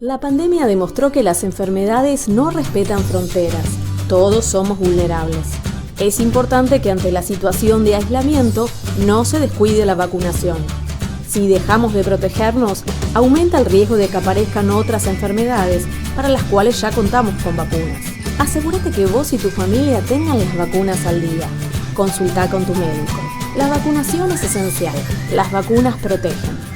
La pandemia demostró que las enfermedades no respetan fronteras. Todos somos vulnerables. Es importante que ante la situación de aislamiento no se descuide la vacunación. Si dejamos de protegernos, aumenta el riesgo de que aparezcan otras enfermedades para las cuales ya contamos con vacunas. Asegúrate que vos y tu familia tengan las vacunas al día. Consulta con tu médico. La vacunación es esencial. Las vacunas protegen.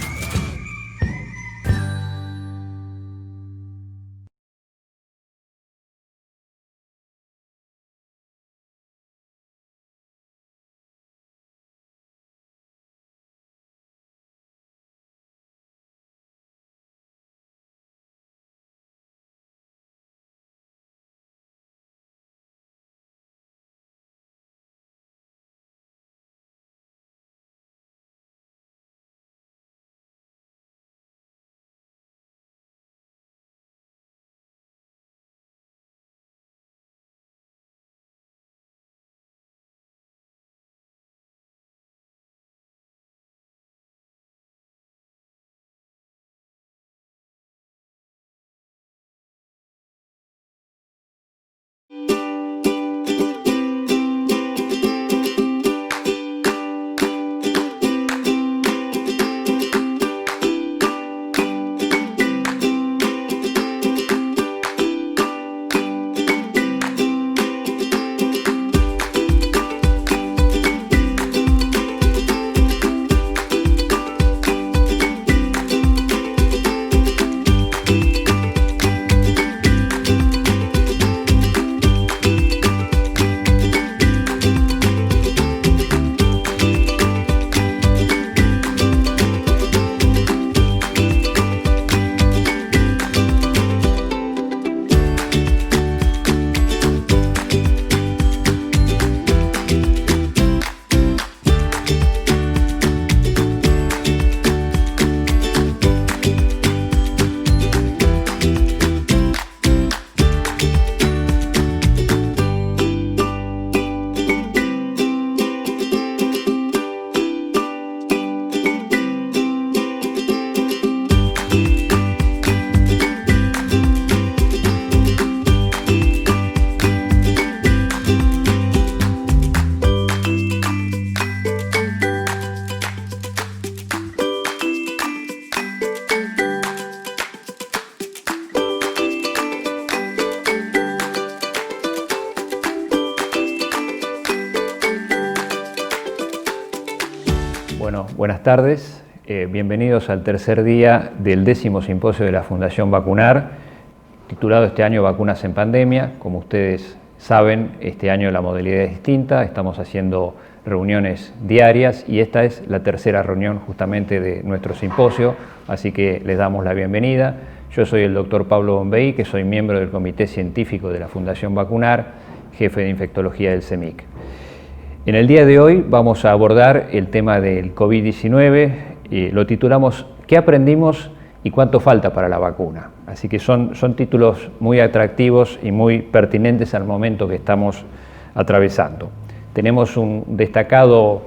Bueno, buenas tardes. Bienvenidos al tercer día del 10º simposio de la Fundación Vacunar, titulado este año Vacunas en Pandemia. Como ustedes saben, este año la modalidad es distinta, estamos haciendo reuniones diarias y esta es la tercera reunión justamente de nuestro simposio, así que les damos la bienvenida. Yo soy el doctor Pablo Bombey, que soy miembro del Comité Científico de la Fundación Vacunar, jefe de Infectología del CEMIC. En el día de hoy vamos a abordar el tema del COVID-19, lo titulamos ¿Qué aprendimos y cuánto falta para la vacuna? Así que son títulos muy atractivos y muy pertinentes al momento que estamos atravesando. Tenemos un destacado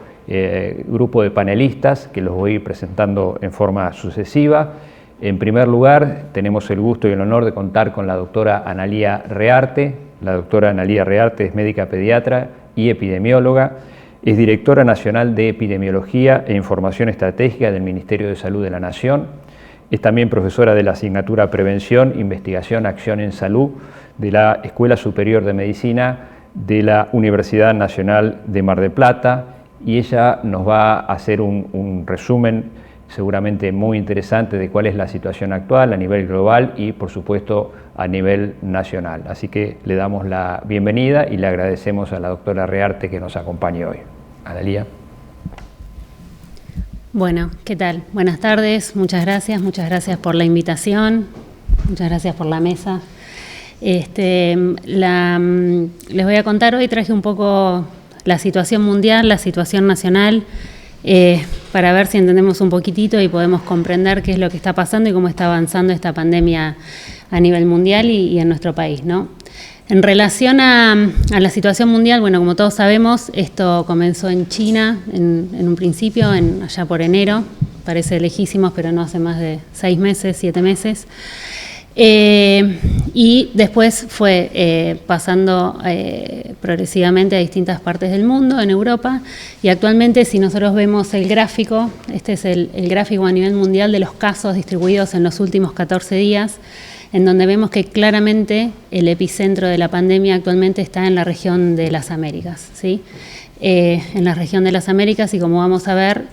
grupo de panelistas que los voy a ir presentando en forma sucesiva. En primer lugar, tenemos el gusto y el honor de contar con la doctora Analía Rearte. La doctora Analía Rearte es médica pediatra y epidemióloga, es directora nacional de Epidemiología e Información Estratégica del Ministerio de Salud de la Nación, es también profesora de la asignatura Prevención, Investigación, Acción en Salud de la Escuela Superior de Medicina de la Universidad Nacional de Mar del Plata y ella nos va a hacer un resumen seguramente muy interesante de cuál es la situación actual a nivel global y por supuesto a nivel nacional. Así que le damos la bienvenida y le agradecemos a la doctora Rearte que nos acompañe hoy. Analía. Bueno, ¿qué tal? Buenas tardes, muchas gracias por la invitación, muchas gracias por la mesa. Les voy a contar hoy, traje un poco la situación mundial, la situación nacional, para ver si entendemos un poquitito y podemos comprender qué es lo que está pasando y cómo está avanzando esta pandemia a nivel mundial y en nuestro país, ¿no? En relación a la situación mundial, bueno, como todos sabemos, esto comenzó en China en un principio, allá por enero, parece lejísimos, pero no hace más de 6 meses, 7 meses. Y después fue pasando progresivamente a distintas partes del mundo, en Europa, y actualmente si nosotros vemos el gráfico, este es el gráfico a nivel mundial de los casos distribuidos en los últimos 14 días, en donde vemos que claramente el epicentro de la pandemia actualmente está en la región de las Américas, ¿sí? En la región de las Américas y como vamos a ver,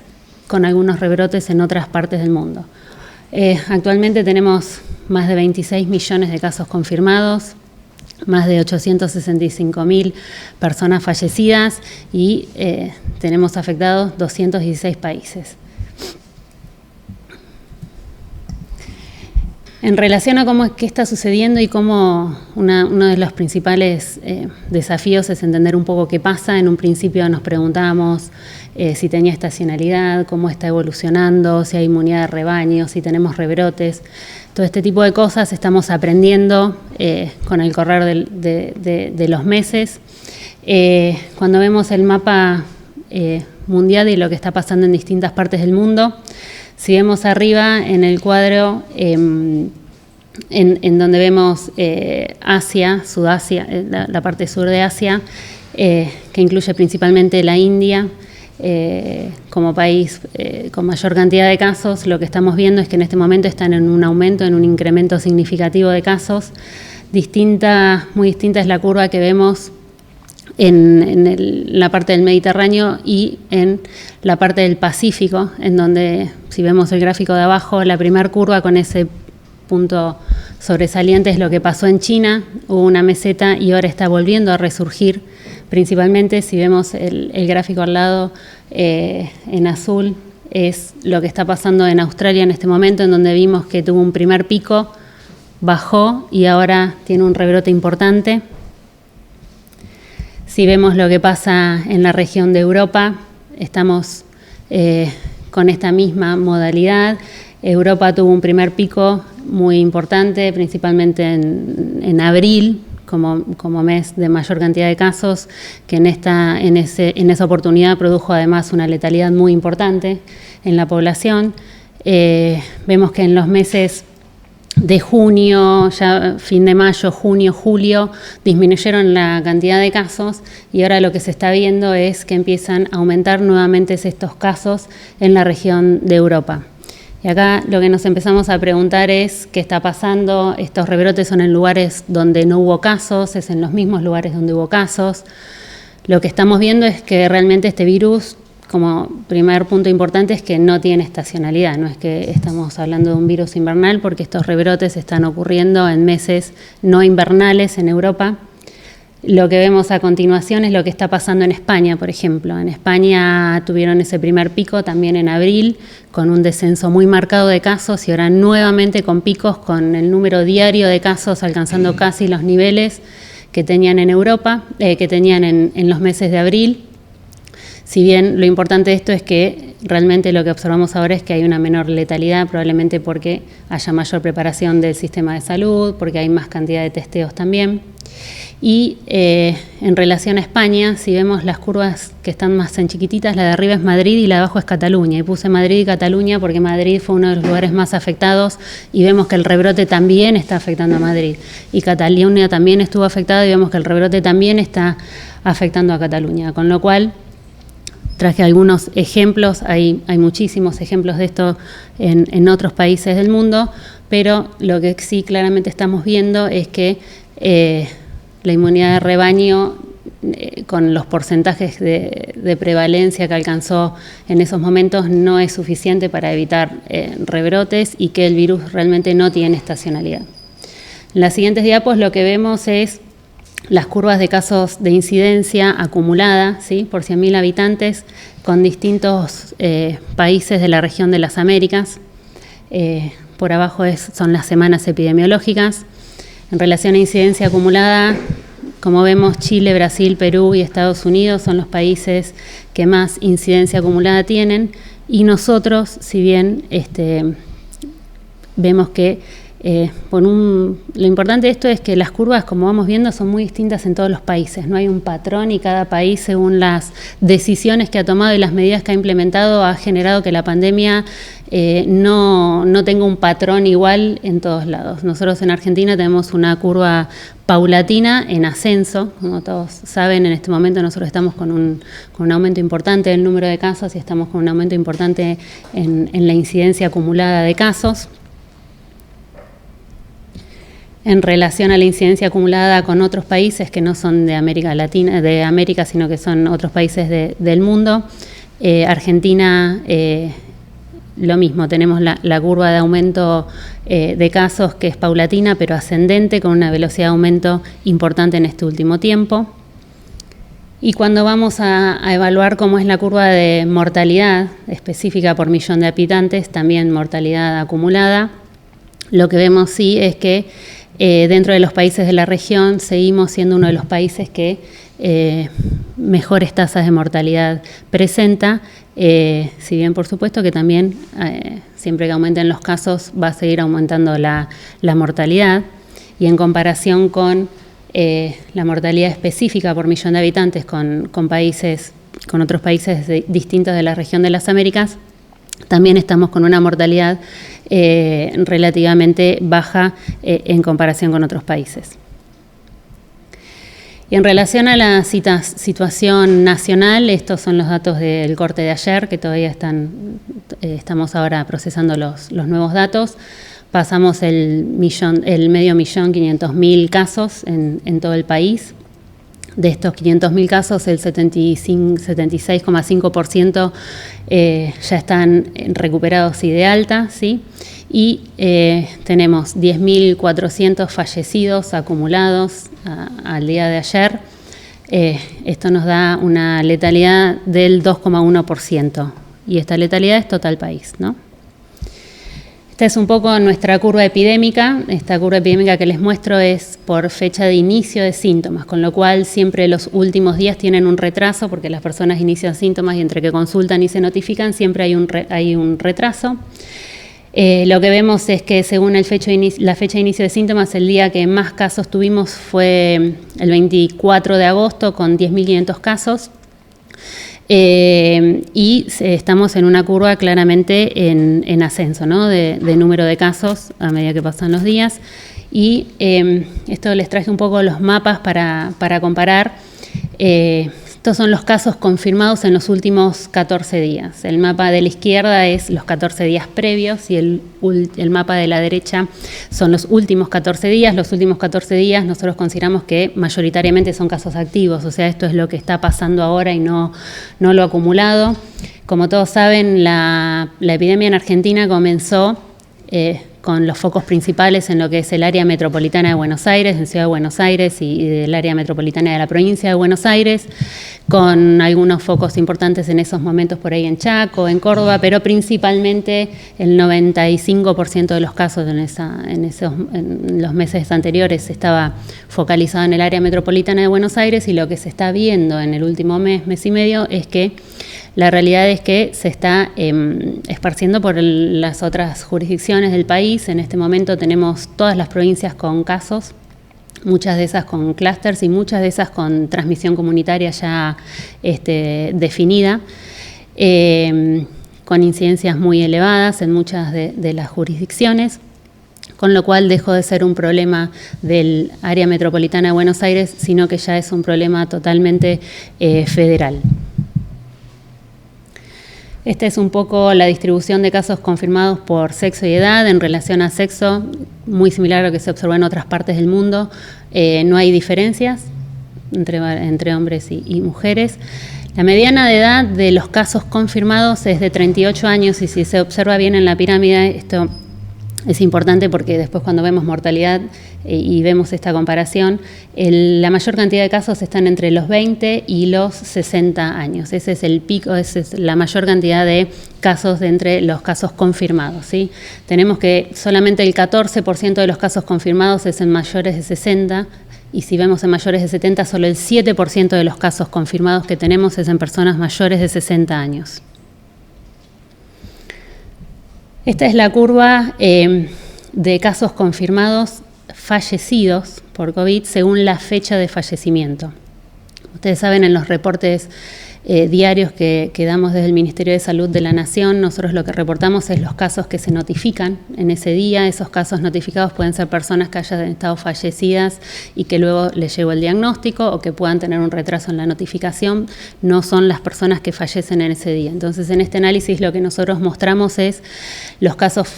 con algunos rebrotes en otras partes del mundo. Actualmente tenemos más de 26 millones de casos confirmados, más de 865.000 personas fallecidas y tenemos afectados 216 países. En relación a qué está sucediendo y cómo uno de los principales desafíos es entender un poco qué pasa. En un principio nos preguntábamos si tenía estacionalidad, cómo está evolucionando, si hay inmunidad de rebaño, si tenemos rebrotes. Todo este tipo de cosas estamos aprendiendo con el correr de los meses. Cuando vemos el mapa mundial y lo que está pasando en distintas partes del mundo, si vemos arriba en el cuadro, en donde vemos Asia, Sudasia, la parte sur de Asia, que incluye principalmente la India, como país con mayor cantidad de casos, lo que estamos viendo es que en este momento están en un aumento, en un incremento significativo de casos. Muy distinta es la curva que vemos en la parte del Mediterráneo y en la parte del Pacífico, en donde, si vemos el gráfico de abajo, la primera curva con ese punto sobresaliente es lo que pasó en China, hubo una meseta y ahora está volviendo a resurgir, principalmente si vemos el gráfico al lado en azul, es lo que está pasando en Australia en este momento, en donde vimos que tuvo un primer pico, bajó y ahora tiene un rebrote importante. Si vemos lo que pasa en la región de Europa, estamos con esta misma modalidad. Europa tuvo un primer pico muy importante, principalmente en abril, como mes de mayor cantidad de casos, que en esa oportunidad produjo además una letalidad muy importante en la población. Vemos que en los meses de junio, ya fin de mayo, junio, julio, disminuyeron la cantidad de casos y ahora lo que se está viendo es que empiezan a aumentar nuevamente estos casos en la región de Europa. Y acá lo que nos empezamos a preguntar es qué está pasando. Estos rebrotes son en lugares donde no hubo casos, es en los mismos lugares donde hubo casos. Lo que estamos viendo es que realmente este virus, como primer punto importante, es que no tiene estacionalidad, no es que estamos hablando de un virus invernal, porque estos rebrotes están ocurriendo en meses no invernales en Europa. Lo que vemos a continuación es lo que está pasando en España, por ejemplo. En España tuvieron ese primer pico también en abril, con un descenso muy marcado de casos y ahora nuevamente con picos, con el número diario de casos alcanzando casi los niveles que tenían en Europa, que tenían en los meses de abril. Si bien lo importante de esto es que realmente lo que observamos ahora es que hay una menor letalidad, probablemente porque haya mayor preparación del sistema de salud, porque hay más cantidad de testeos también. Y en relación a España, si vemos las curvas que están más en chiquititas, la de arriba es Madrid y la de abajo es Cataluña. Y puse Madrid y Cataluña porque Madrid fue uno de los lugares más afectados y vemos que el rebrote también está afectando a Madrid. Y Cataluña también estuvo afectada y vemos que el rebrote también está afectando a Cataluña. Con lo cual, traje algunos ejemplos, hay muchísimos ejemplos de esto en otros países del mundo, pero lo que sí claramente estamos viendo es que la inmunidad de rebaño, con los porcentajes de prevalencia que alcanzó en esos momentos, no es suficiente para evitar rebrotes y que el virus realmente no tiene estacionalidad. En las siguientes diapos lo que vemos es las curvas de casos de incidencia acumulada, ¿sí?, por 100.000 habitantes con distintos países de la región de las Américas. Por abajo son las semanas epidemiológicas. En relación a incidencia acumulada, como vemos, Chile, Brasil, Perú y Estados Unidos son los países que más incidencia acumulada tienen y nosotros, si bien vemos que lo importante de esto es que las curvas, como vamos viendo, son muy distintas en todos los países. No hay un patrón y cada país, según las decisiones que ha tomado y las medidas que ha implementado, ha generado que la pandemia no tenga un patrón igual en todos lados. Nosotros en Argentina tenemos una curva paulatina en ascenso. Como todos saben, en este momento nosotros estamos con un aumento importante del número de casos y estamos con un aumento importante en la incidencia acumulada de casos. En relación a la incidencia acumulada con otros países que no son de América Latina, de América, sino que son otros países del mundo, Argentina, lo mismo, tenemos la curva de aumento de casos que es paulatina, pero ascendente, con una velocidad de aumento importante en este último tiempo. Y cuando vamos a evaluar cómo es la curva de mortalidad específica por millón de habitantes, también mortalidad acumulada, lo que vemos sí es que dentro de los países de la región seguimos siendo uno de los países que mejores tasas de mortalidad presenta, si bien por supuesto que también siempre que aumenten los casos va a seguir aumentando la mortalidad, y en comparación con la mortalidad específica por millón de habitantes con otros países distintos de la región de las Américas, también estamos con una mortalidad relativamente baja en comparación con otros países. Y en relación a la situación nacional, estos son los datos del corte de ayer, que todavía estamos ahora procesando los nuevos datos. Pasamos el 500.000 casos en todo el país. De estos 500.000 casos, el 76,5% ya están recuperados y de alta, ¿sí? Y tenemos 10.400 fallecidos acumulados al día de ayer. Esto nos da una letalidad del 2,1%. Y esta letalidad es total país, ¿no? Esta es un poco nuestra curva epidémica. Esta curva epidémica que les muestro es por fecha de inicio de síntomas, con lo cual siempre los últimos días tienen un retraso, porque las personas inician síntomas y entre que consultan y se notifican siempre hay un retraso. Lo que vemos es que según la fecha de inicio de síntomas, el día que más casos tuvimos fue el 24 de agosto con 10.500 casos. Y estamos en una curva claramente en ascenso, ¿no? de número de casos a medida que pasan los días. Y esto les traje un poco los mapas para comparar. Estos son los casos confirmados en los últimos 14 días. El mapa de la izquierda es los 14 días previos y el mapa de la derecha son los últimos 14 días. Los últimos 14 días nosotros consideramos que mayoritariamente son casos activos, o sea, esto es lo que está pasando ahora y no lo acumulado. Como todos saben, la epidemia en Argentina comenzó con los focos principales en lo que es el área metropolitana de Buenos Aires, en Ciudad de Buenos Aires y del área metropolitana de la provincia de Buenos Aires, con algunos focos importantes en esos momentos por ahí en Chaco, en Córdoba, pero principalmente el 95% de los casos en los meses anteriores estaba focalizado en el área metropolitana de Buenos Aires, y lo que se está viendo en el último mes y medio es que la realidad es que se está esparciendo por las otras jurisdicciones del país. En este momento tenemos todas las provincias con casos, muchas de esas con clústeres y muchas de esas con transmisión comunitaria ya definida, con incidencias muy elevadas en muchas de las jurisdicciones, con lo cual dejó de ser un problema del área metropolitana de Buenos Aires, sino que ya es un problema totalmente federal. Esta es un poco la distribución de casos confirmados por sexo y edad. En relación a sexo, muy similar a lo que se observó en otras partes del mundo. No hay diferencias entre hombres y mujeres. La mediana de edad de los casos confirmados es de 38 años y si se observa bien en la pirámide, esto es importante porque después cuando vemos mortalidad y vemos esta comparación, la mayor cantidad de casos están entre los 20 y los 60 años. Ese es el pico, esa es la mayor cantidad de casos de entre los casos confirmados, ¿sí? Tenemos que solamente el 14% de los casos confirmados es en mayores de 60, y si vemos en mayores de 70, solo el 7% de los casos confirmados que tenemos es en personas mayores de 60 años. Esta es la curva de casos confirmados fallecidos por COVID según la fecha de fallecimiento. Ustedes saben, en los reportes diarios que damos desde el Ministerio de Salud de la Nación, nosotros lo que reportamos es los casos que se notifican en ese día. Esos casos notificados pueden ser personas que hayan estado fallecidas y que luego les llegó el diagnóstico o que puedan tener un retraso en la notificación. No son las personas que fallecen en ese día. Entonces, en este análisis lo que nosotros mostramos es los casos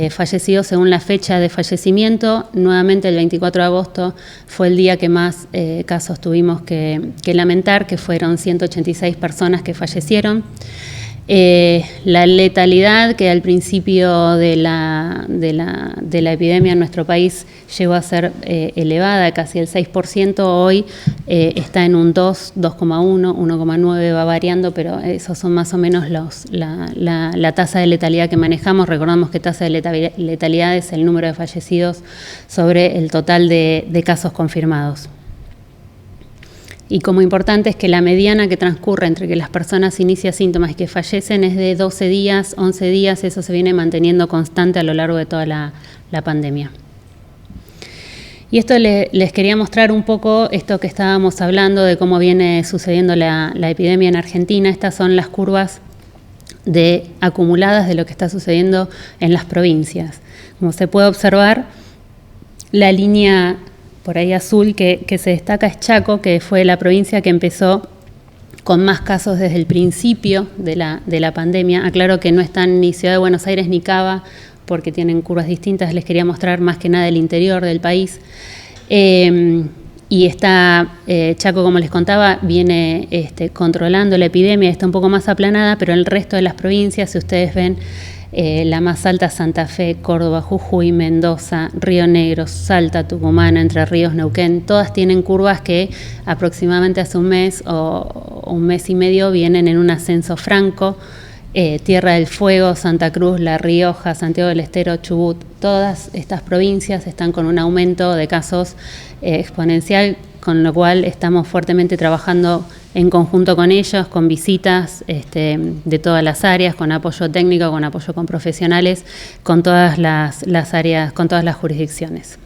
fallecidos según la fecha de fallecimiento. Nuevamente, el 24 de agosto fue el día que más casos tuvimos que lamentar, que fueron 186 personas que fallecieron. La letalidad, que al principio de la epidemia en nuestro país llegó a ser elevada, casi el 6%, hoy está en un 2, 2,1, 1,9, va variando, pero esos son más o menos la tasa de letalidad que manejamos. Recordamos que tasa de letalidad es el número de fallecidos sobre el total de casos confirmados. Y como importante es que la mediana que transcurre entre que las personas inician síntomas y que fallecen es de 12 días, 11 días, eso se viene manteniendo constante a lo largo de toda la pandemia. Y esto les quería mostrar un poco esto que estábamos hablando de cómo viene sucediendo la epidemia en Argentina. Estas son las curvas acumuladas de lo que está sucediendo en las provincias. Como se puede observar, la línea por ahí azul que se destaca es Chaco, que fue la provincia que empezó con más casos desde el principio de la pandemia. Aclaro que no están ni Ciudad de Buenos Aires ni Cava, porque tienen curvas distintas. Les quería mostrar más que nada el interior del país. Y está Chaco, como les contaba, viene controlando la epidemia, está un poco más aplanada, pero el resto de las provincias, si ustedes ven, la más alta, Santa Fe, Córdoba, Jujuy, Mendoza, Río Negro, Salta, Tucumán, Entre Ríos, Neuquén, todas tienen curvas que aproximadamente hace un mes o un mes y medio vienen en un ascenso franco. Tierra del Fuego, Santa Cruz, La Rioja, Santiago del Estero, Chubut, todas estas provincias están con un aumento de casos exponencial, con lo cual estamos fuertemente trabajando en conjunto con ellos, con visitas de todas las áreas, con apoyo técnico, con apoyo con profesionales, con todas las áreas, con todas las jurisdicciones.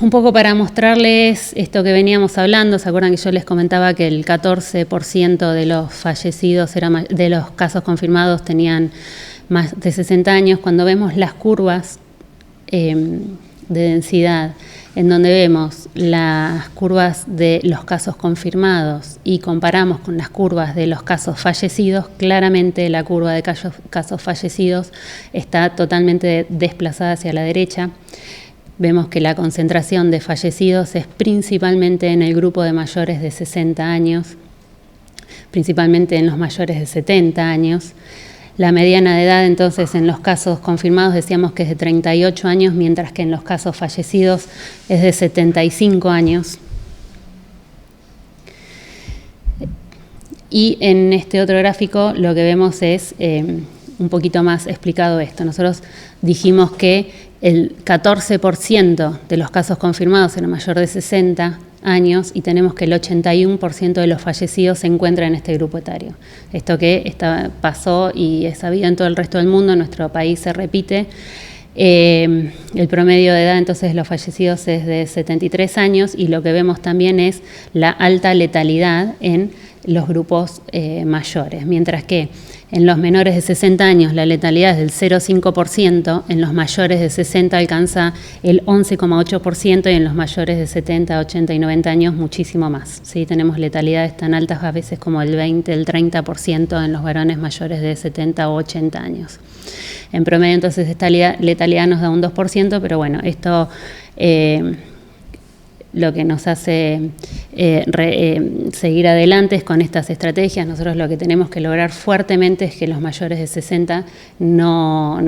Un poco para mostrarles esto que veníamos hablando, ¿se acuerdan que yo les comentaba que el 14% de los fallecidos, de los casos confirmados, tenían más de 60 años? Cuando vemos las curvas de densidad, en donde vemos las curvas de los casos confirmados y comparamos con las curvas de los casos fallecidos, claramente la curva de casos fallecidos está totalmente desplazada hacia la derecha. Vemos que la concentración de fallecidos es principalmente en el grupo de mayores de 60 años, principalmente en los mayores de 70 años. La mediana de edad, entonces, en los casos confirmados decíamos que es de 38 años, mientras que en los casos fallecidos es de 75 años. Y en este otro gráfico lo que vemos es un poquito más explicado esto. Nosotros dijimos que el 14% de los casos confirmados era mayor de 60 años y tenemos que el 81% de los fallecidos se encuentra en este grupo etario. Esto que pasó y es sabido en todo el resto del mundo, en nuestro país se repite. El promedio de edad entonces de los fallecidos es de 73 años y lo que vemos también es la alta letalidad en los grupos mayores, mientras que en los menores de 60 años la letalidad es del 0,5%, en los mayores de 60 alcanza el 11,8% y en los mayores de 70, 80 y 90 años muchísimo más. ¿Sí? Tenemos letalidades tan altas a veces como el 20, el 30% en los varones mayores de 70 o 80 años. En promedio entonces esta letalidad nos da un 2%, pero bueno, esto lo que nos hace seguir adelante es con estas estrategias. Nosotros lo que tenemos que lograr fuertemente es que los mayores de 60 no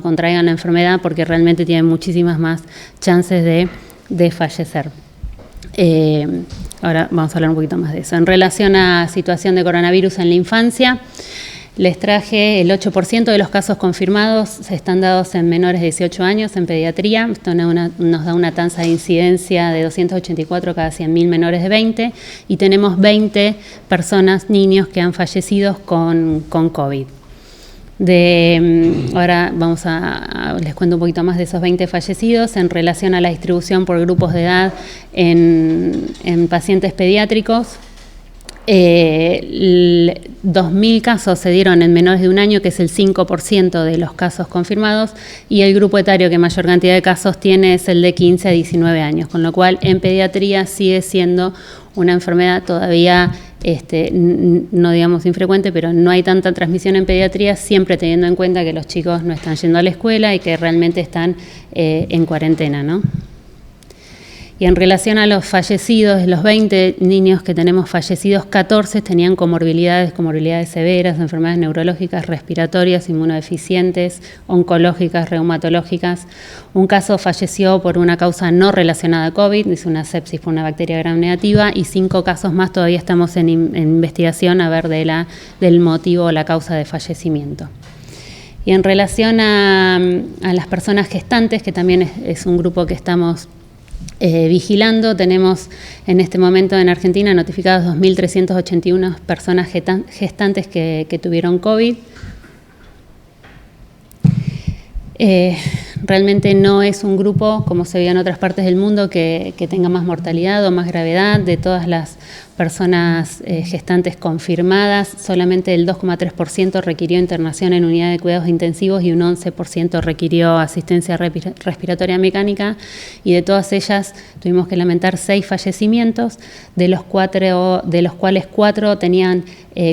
contraigan la enfermedad porque realmente tienen muchísimas más chances de fallecer. Ahora vamos a hablar un poquito más de eso. En relación a situación de coronavirus en la infancia, les traje el 8% de los casos confirmados están dados en menores de 18 años en pediatría. Esto nos da una tasa de incidencia de 284 cada 100.000 menores de 20 y tenemos 20 personas, niños que han fallecido con COVID. Ahora les cuento un poquito más de esos 20 fallecidos en relación a la distribución por grupos de edad en pacientes pediátricos. 2.000 casos se dieron en menores de un año, que es el 5% de los casos confirmados, y el grupo etario que mayor cantidad de casos tiene es el de 15 a 19 años, con lo cual en pediatría sigue siendo una enfermedad todavía, no digamos infrecuente, pero no hay tanta transmisión en pediatría, siempre teniendo en cuenta que los chicos no están yendo a la escuela y que realmente están en cuarentena, ¿no? Y en relación a los fallecidos, de los 20 niños que tenemos fallecidos, 14 tenían comorbilidades severas, enfermedades neurológicas, respiratorias, inmunodeficientes, oncológicas, reumatológicas. Un caso falleció por una causa no relacionada a COVID, es una sepsis por una bacteria gram negativa, y 5 casos más todavía estamos en investigación a ver del motivo o la causa de fallecimiento. Y en relación a las personas gestantes, que también es un grupo que estamos vigilando, tenemos en este momento en Argentina notificadas 2.381 personas gestantes que tuvieron COVID. Realmente no es un grupo, como se veía en otras partes del mundo, que tenga más mortalidad o más gravedad. De todas las personas gestantes confirmadas, solamente el 2,3% requirió internación en unidad de cuidados intensivos y un 11% requirió asistencia respiratoria mecánica, y de todas ellas tuvimos que lamentar 6 fallecimientos, de los cuales 4 tenían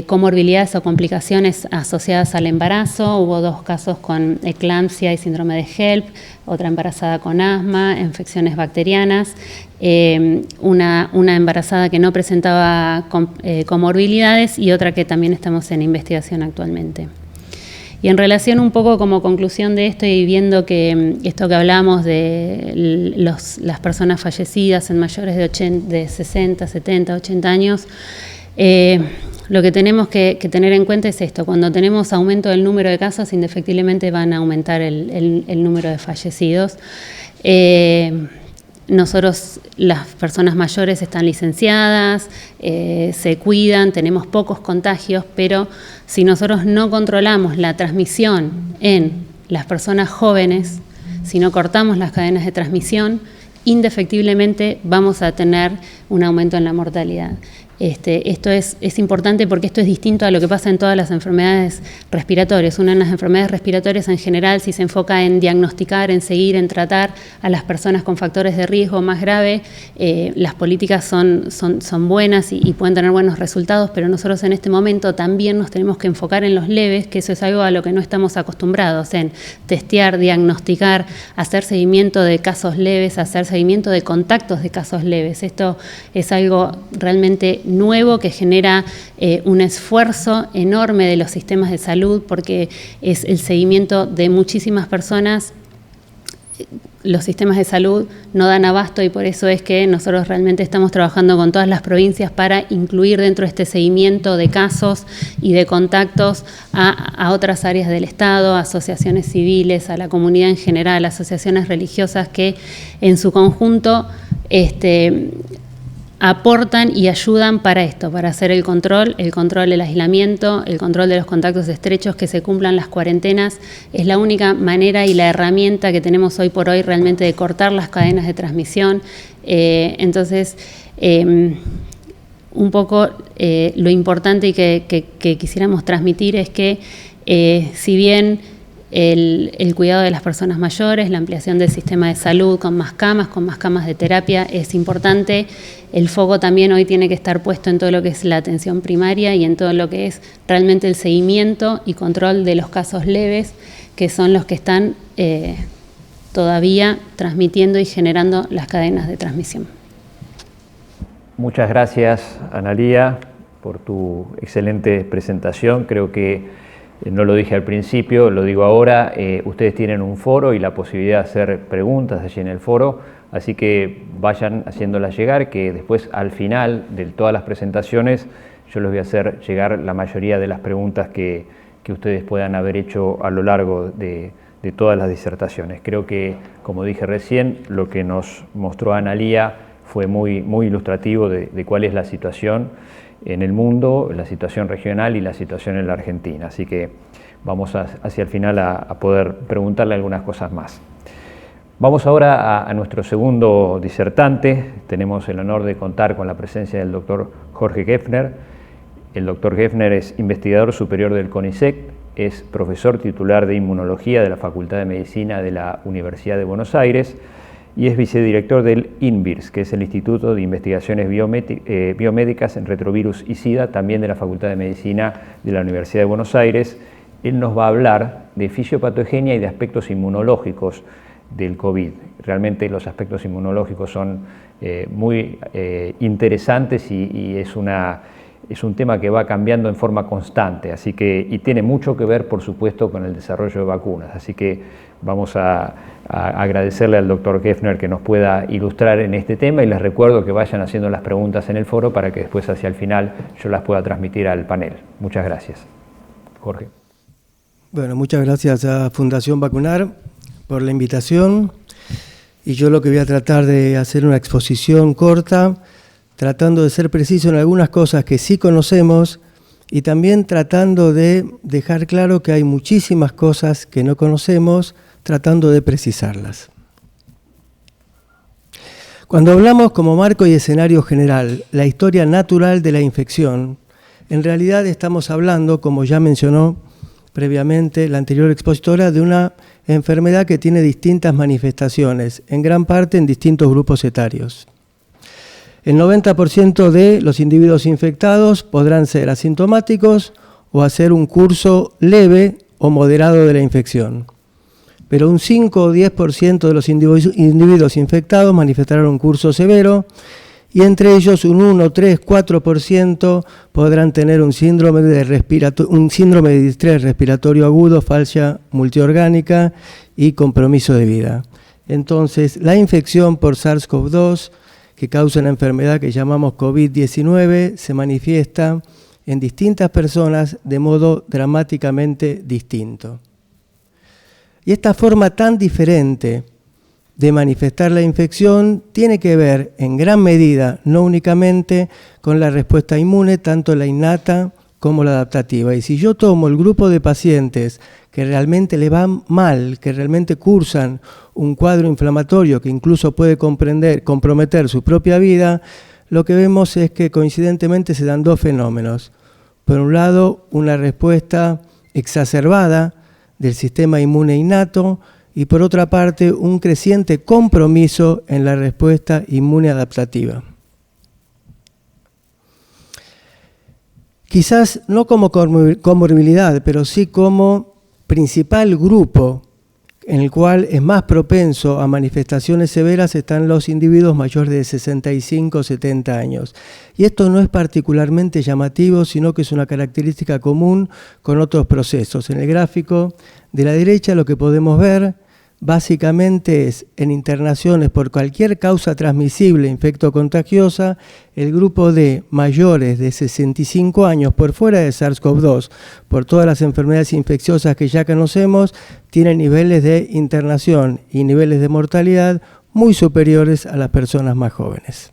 comorbilidades o complicaciones asociadas al embarazo. Hubo 2 casos con eclampsia y síndrome de HELLP, otra embarazada con asma, infecciones bacterianas, una embarazada que no presentaba comorbilidades y otra que también estamos en investigación actualmente. Y en relación un poco como conclusión de esto, y viendo que esto que hablamos de las personas fallecidas en mayores de 60, 70, 80 años, lo que tenemos que tener en cuenta es esto: cuando tenemos aumento del número de casos, indefectiblemente van a aumentar el número de fallecidos. Nosotros, las personas mayores, están licenciadas, se cuidan, tenemos pocos contagios, pero si nosotros no controlamos la transmisión en las personas jóvenes, si no cortamos las cadenas de transmisión, indefectiblemente vamos a tener un aumento en la mortalidad. Esto es importante porque esto es distinto a lo que pasa en todas las enfermedades respiratorias. Una de las enfermedades respiratorias en general, si se enfoca en diagnosticar, en seguir, en tratar a las personas con factores de riesgo más grave, las políticas son buenas y pueden tener buenos resultados, pero nosotros en este momento también nos tenemos que enfocar en los leves, que eso es algo a lo que no estamos acostumbrados, en testear, diagnosticar, hacer seguimiento de casos leves, hacer seguimiento de contactos de casos leves. Esto es algo realmente nuevo que genera un esfuerzo enorme de los sistemas de salud, porque es el seguimiento de muchísimas personas. Los sistemas de salud no dan abasto, y por eso es que nosotros realmente estamos trabajando con todas las provincias para incluir dentro de este seguimiento de casos y de contactos a otras áreas del Estado, a asociaciones civiles, a la comunidad en general, asociaciones religiosas que en su conjunto aportan y ayudan para esto, para hacer el control del aislamiento, el control de los contactos estrechos, que se cumplan las cuarentenas. Es la única manera y la herramienta que tenemos hoy por hoy realmente de cortar las cadenas de transmisión. Entonces, un poco lo importante y que quisiéramos transmitir es que si bien el cuidado de las personas mayores, la ampliación del sistema de salud con más camas de terapia es importante, el foco también hoy tiene que estar puesto en todo lo que es la atención primaria y en todo lo que es realmente el seguimiento y control de los casos leves, que son los que están todavía transmitiendo y generando las cadenas de transmisión. Muchas gracias, Analía, por tu excelente presentación. Creo que no lo dije al principio, lo digo ahora, ustedes tienen un foro y la posibilidad de hacer preguntas allí en el foro, así que vayan haciéndolas llegar, que después al final de todas las presentaciones yo les voy a hacer llegar la mayoría de las preguntas que ustedes puedan haber hecho a lo largo de todas las disertaciones. Creo que, como dije recién, lo que nos mostró Analía fue muy ilustrativo de cuál es la situación en el mundo, la situación regional y la situación en la Argentina. Así que vamos hacia el final a poder preguntarle algunas cosas más. Vamos ahora a nuestro segundo disertante. Tenemos el honor de contar con la presencia del doctor Jorge Geffner. El doctor Geffner es investigador superior del CONICET, es profesor titular de Inmunología de la Facultad de Medicina de la Universidad de Buenos Aires y es vicedirector del INVIRS, que es el Instituto de Investigaciones Biomédicas en Retrovirus y SIDA, también de la Facultad de Medicina de la Universidad de Buenos Aires. Él nos va a hablar de fisiopatogenia y de aspectos inmunológicos del COVID. Realmente los aspectos inmunológicos son muy interesantes y es un tema que va cambiando en forma constante, y tiene mucho que ver, por supuesto, con el desarrollo de vacunas. Así que vamos a agradecerle al doctor Geffner que nos pueda ilustrar en este tema y les recuerdo que vayan haciendo las preguntas en el foro para que después hacia el final yo las pueda transmitir al panel. Muchas gracias. Jorge. Bueno, muchas gracias a Fundación Vacunar por la invitación y yo lo que voy a tratar de hacer una exposición corta tratando de ser preciso en algunas cosas que sí conocemos y también tratando de dejar claro que hay muchísimas cosas que no conocemos, tratando de precisarlas. Cuando hablamos como marco y escenario general, la historia natural de la infección, en realidad estamos hablando, como ya mencionó previamente la anterior expositora, de una enfermedad que tiene distintas manifestaciones, en gran parte en distintos grupos etarios. El 90% de los individuos infectados podrán ser asintomáticos o hacer un curso leve o moderado de la infección. Pero un 5 o 10% de los individuos infectados manifestarán un curso severo y entre ellos un 1, 3, 4% podrán tener un síndrome de distrés respiratorio agudo, fascia multiorgánica y compromiso de vida. Entonces, la infección por SARS-CoV-2 que causa una enfermedad que llamamos COVID-19 se manifiesta en distintas personas de modo dramáticamente distinto. Y esta forma tan diferente de manifestar la infección tiene que ver en gran medida, no únicamente con la respuesta inmune, tanto la innata como la adaptativa. Y si yo tomo el grupo de pacientes que realmente le van mal, que realmente cursan un cuadro inflamatorio que incluso puede comprometer su propia vida, lo que vemos es que coincidentemente se dan dos fenómenos. Por un lado, una respuesta exacerbada del sistema inmune innato y por otra parte, un creciente compromiso en la respuesta inmune adaptativa. Quizás no como comorbilidad, pero sí como principal grupo en el cual es más propenso a manifestaciones severas están los individuos mayores de 65 o 70 años. Y esto no es particularmente llamativo, sino que es una característica común con otros procesos. En el gráfico de la derecha lo que podemos ver básicamente es en internaciones por cualquier causa transmisible infectocontagiosa, el grupo de mayores de 65 años por fuera de SARS-CoV-2, por todas las enfermedades infecciosas que ya conocemos, tiene niveles de internación y niveles de mortalidad muy superiores a las personas más jóvenes.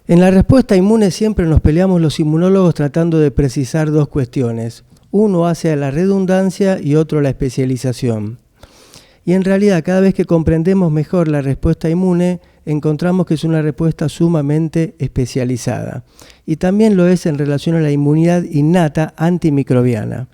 En la respuesta inmune siempre nos peleamos los inmunólogos tratando de precisar dos cuestiones. Uno hace a la redundancia y otro a la especialización. Y en realidad, cada vez que comprendemos mejor la respuesta inmune, encontramos que es una respuesta sumamente especializada. Y también lo es en relación a la inmunidad innata antimicrobiana.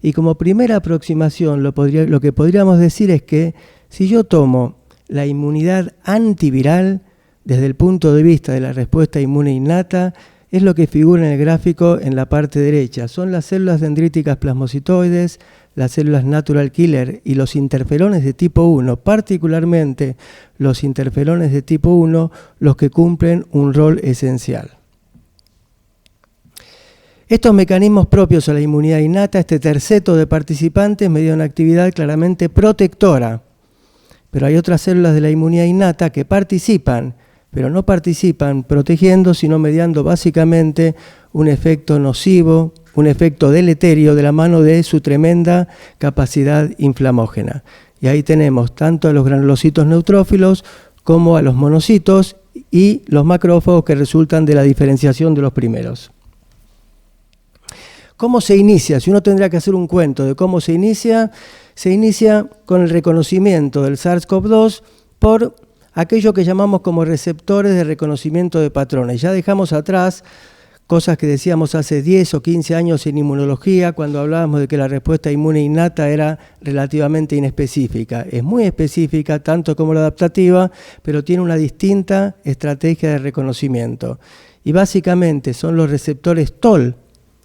Y como primera aproximación, lo que podríamos decir es que si yo tomo la inmunidad antiviral desde el punto de vista de la respuesta inmune innata, es lo que figura en el gráfico en la parte derecha. Son las células dendríticas plasmocitoides, las células natural killer y los interferones de tipo 1, particularmente los interferones de tipo 1, los que cumplen un rol esencial. Estos mecanismos propios a la inmunidad innata, este terceto de participantes, median una actividad claramente protectora. Pero hay otras células de la inmunidad innata que participan, pero no participan protegiendo, sino mediando básicamente un efecto nocivo, un efecto deleterio de la mano de su tremenda capacidad inflamógena. Y ahí tenemos tanto a los granulocitos neutrófilos como a los monocitos y los macrófagos que resultan de la diferenciación de los primeros. ¿Cómo se inicia? Si uno tendría que hacer un cuento de cómo se inicia con el reconocimiento del SARS-CoV-2 por aquello que llamamos como receptores de reconocimiento de patrones. Ya dejamos atrás cosas que decíamos hace 10 o 15 años en inmunología, cuando hablábamos de que la respuesta inmune innata era relativamente inespecífica. Es muy específica, tanto como la adaptativa, pero tiene una distinta estrategia de reconocimiento. Y básicamente son los receptores TOL,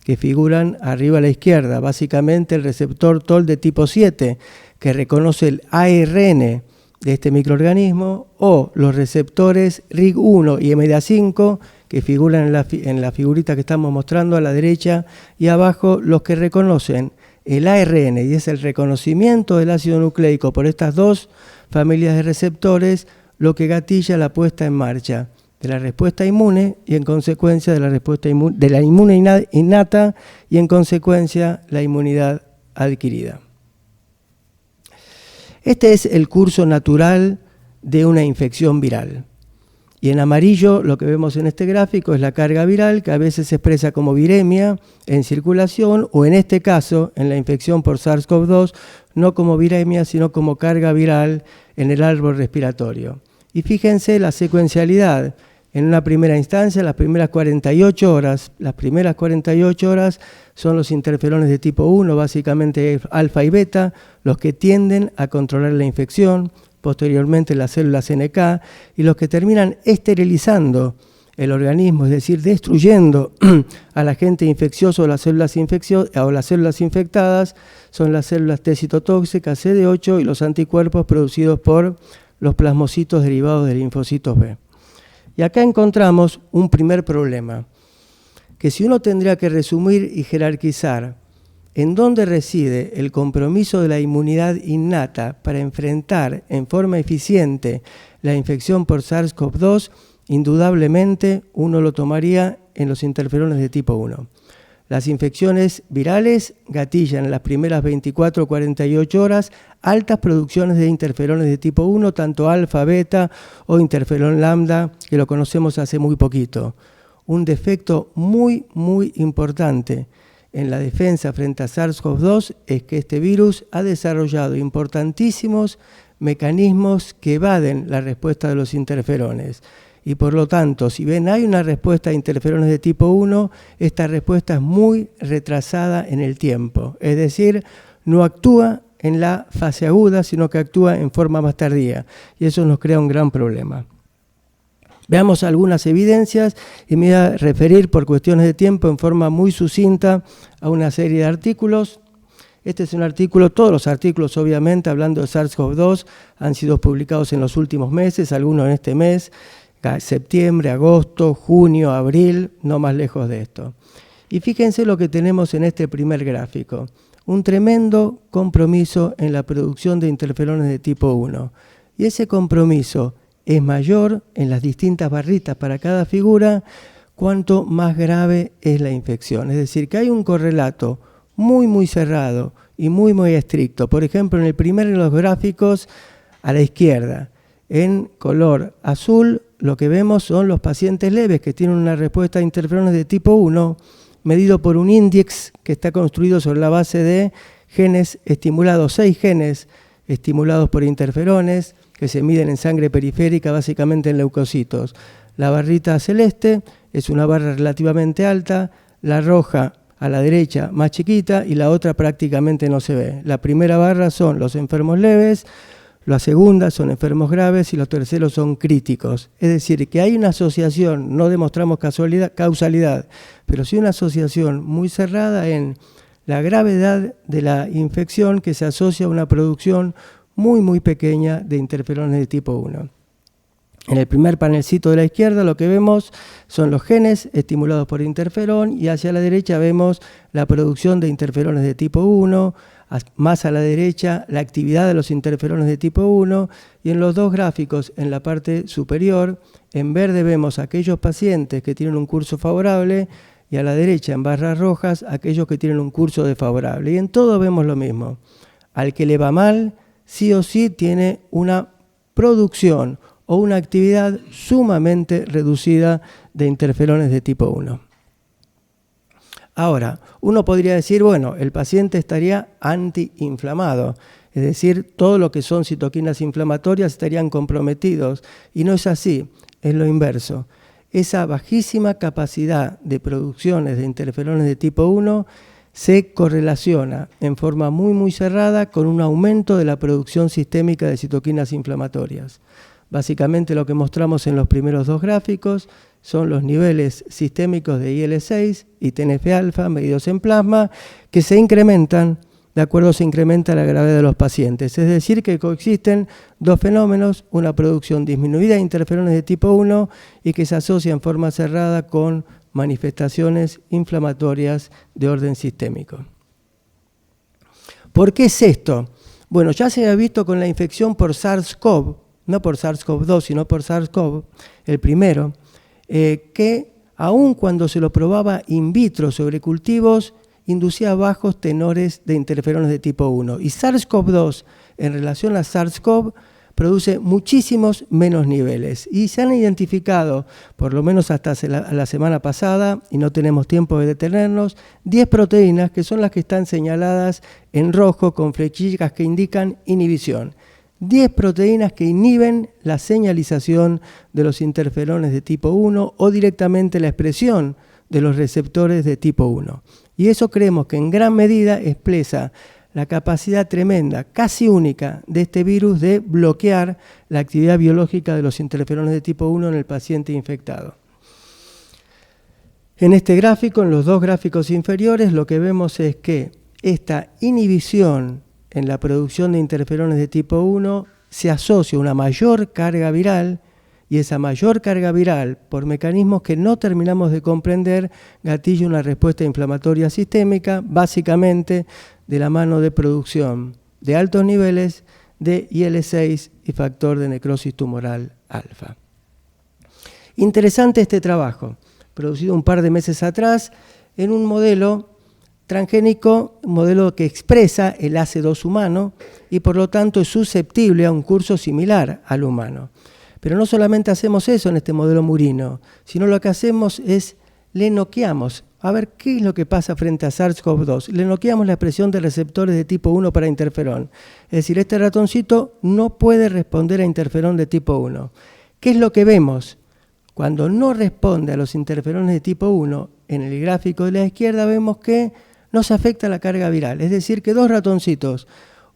que figuran arriba a la izquierda. Básicamente el receptor TOL de tipo 7, que reconoce el ARN de este microorganismo, o los receptores RIG1 y MDA5, que figuran en la figurita que estamos mostrando a la derecha, y abajo los que reconocen el ARN, y es el reconocimiento del ácido nucleico por estas dos familias de receptores lo que gatilla la puesta en marcha de la respuesta inmune y en consecuencia de la respuesta de la inmune innata y en consecuencia la inmunidad adquirida. Este es el curso natural de una infección viral. Y en amarillo lo que vemos en este gráfico es la carga viral, que a veces se expresa como viremia en circulación, o en este caso, en la infección por SARS-CoV-2, no como viremia, sino como carga viral en el árbol respiratorio. Y fíjense la secuencialidad. En una primera instancia, las primeras 48 horas son los interferones de tipo 1, básicamente alfa y beta, los que tienden a controlar la infección, posteriormente las células NK, y los que terminan esterilizando el organismo, es decir, destruyendo al agente infeccioso o las células infectadas, son las células T citotóxicas, CD8 y los anticuerpos producidos por los plasmocitos derivados de linfocitos B. Y acá encontramos un primer problema, que si uno tendría que resumir y jerarquizar en dónde reside el compromiso de la inmunidad innata para enfrentar en forma eficiente la infección por SARS-CoV-2, indudablemente uno lo tomaría en los interferones de tipo 1. Las infecciones virales gatillan en las primeras 24 o 48 horas altas producciones de interferones de tipo 1, tanto alfa, beta o interferón lambda, que lo conocemos hace muy poquito. Un defecto muy, muy importante en la defensa frente a SARS-CoV-2 es que este virus ha desarrollado importantísimos mecanismos que evaden la respuesta de los interferones. Y por lo tanto, si bien hay una respuesta a interferones de tipo 1, esta respuesta es muy retrasada en el tiempo. Es decir, no actúa en la fase aguda, sino que actúa en forma más tardía. Y eso nos crea un gran problema. Veamos algunas evidencias y me voy a referir por cuestiones de tiempo en forma muy sucinta a una serie de artículos. Este es un artículo, todos los artículos obviamente hablando de SARS-CoV-2 han sido publicados en los últimos meses, algunos en este mes, septiembre, agosto, junio, abril, no más lejos de esto. Y fíjense lo que tenemos en este primer gráfico, un tremendo compromiso en la producción de interferones de tipo 1. Y ese compromiso es mayor en las distintas barritas para cada figura, cuanto más grave es la infección. Es decir, que hay un correlato muy, muy cerrado y muy, muy estricto. Por ejemplo, en el primero de los gráficos, a la izquierda, en color azul, lo que vemos son los pacientes leves que tienen una respuesta a interferones de tipo 1, medido por un índice que está construido sobre la base de genes estimulados, 6 genes estimulados por interferones, que se miden en sangre periférica, básicamente en leucocitos. La barrita celeste es una barra relativamente alta, la roja a la derecha más chiquita y la otra prácticamente no se ve. La primera barra son los enfermos leves, la segunda son enfermos graves y los terceros son críticos. Es decir, que hay una asociación, no demostramos causalidad, pero sí una asociación muy cerrada en la gravedad de la infección que se asocia a una producción muy, muy pequeña de interferones de tipo 1. En el primer panelcito de la izquierda lo que vemos son los genes estimulados por interferón y hacia la derecha vemos la producción de interferones de tipo 1, más a la derecha la actividad de los interferones de tipo 1 y en los dos gráficos en la parte superior en verde vemos aquellos pacientes que tienen un curso favorable y a la derecha en barras rojas aquellos que tienen un curso desfavorable. Y en todo vemos lo mismo. Al que le va mal, sí o sí tiene una producción o una actividad sumamente reducida de interferones de tipo 1. Ahora, uno podría decir, bueno, el paciente estaría antiinflamado, es decir, todo lo que son citoquinas inflamatorias estarían comprometidos, y no es así, es lo inverso. Esa bajísima capacidad de producciones de interferones de tipo 1 se correlaciona en forma muy cerrada con un aumento de la producción sistémica de citoquinas inflamatorias. Básicamente lo que mostramos en los primeros dos gráficos son los niveles sistémicos de IL-6 y TNF-alfa medidos en plasma que se incrementan, de acuerdo se incrementa la gravedad de los pacientes. Es decir, que coexisten dos fenómenos, una producción disminuida de interferones de tipo 1 y que se asocia en forma cerrada con manifestaciones inflamatorias de orden sistémico. ¿Por qué es esto? Bueno, ya se ha visto con la infección por SARS-CoV, no por SARS-CoV-2, sino por SARS-CoV, el primero, que aun cuando se lo probaba in vitro sobre cultivos, inducía bajos tenores de interferones de tipo 1. Y SARS-CoV-2, en relación a SARS-CoV, produce muchísimos menos niveles. Y se han identificado, por lo menos hasta la semana pasada, y no tenemos tiempo de detenernos, 10 proteínas que son las que están señaladas en rojo con flechillas que indican inhibición. 10 proteínas que inhiben la señalización de los interferones de tipo 1 o directamente la expresión de los receptores de tipo 1. Y eso creemos que en gran medida expresa la capacidad tremenda, casi única, de este virus de bloquear la actividad biológica de los interferones de tipo 1 en el paciente infectado. En este gráfico, en los dos gráficos inferiores, lo que vemos es que esta inhibición en la producción de interferones de tipo 1 se asocia a una mayor carga viral, y esa mayor carga viral, por mecanismos que no terminamos de comprender, gatilla una respuesta inflamatoria sistémica, básicamente de la mano de producción de altos niveles de IL-6 y factor de necrosis tumoral alfa. Interesante este trabajo, producido un par de meses atrás en un modelo transgénico, un modelo que expresa el AC2 humano y por lo tanto es susceptible a un curso similar al humano. Pero no solamente hacemos eso en este modelo murino, sino lo que hacemos es le noqueamos. A ver, ¿qué es lo que pasa frente a SARS-CoV-2? Le noqueamos la expresión de receptores de tipo 1 para interferón. Es decir, este ratoncito no puede responder a interferón de tipo 1. ¿Qué es lo que vemos? Cuando no responde a los interferones de tipo 1, en el gráfico de la izquierda vemos que no se afecta la carga viral. Es decir, que dos ratoncitos,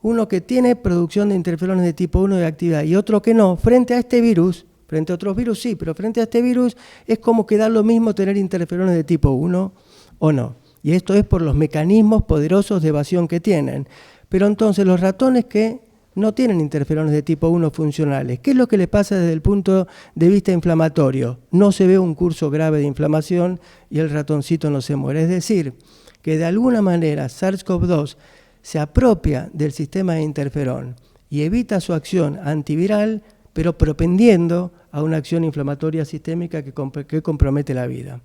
uno que tiene producción de interferones de tipo 1 de actividad y otro que no, frente a este virus, frente a otros virus sí, pero frente a este virus es como que da lo mismo tener interferones de tipo 1 o no. Y esto es por los mecanismos poderosos de evasión que tienen. Pero entonces los ratones que no tienen interferones de tipo 1 funcionales, ¿qué es lo que les pasa desde el punto de vista inflamatorio? No se ve un curso grave de inflamación y el ratoncito no se muere. Es decir, que de alguna manera SARS-CoV-2 se apropia del sistema de interferón y evita su acción antiviral, pero propendiendo a una acción inflamatoria sistémica que compromete la vida.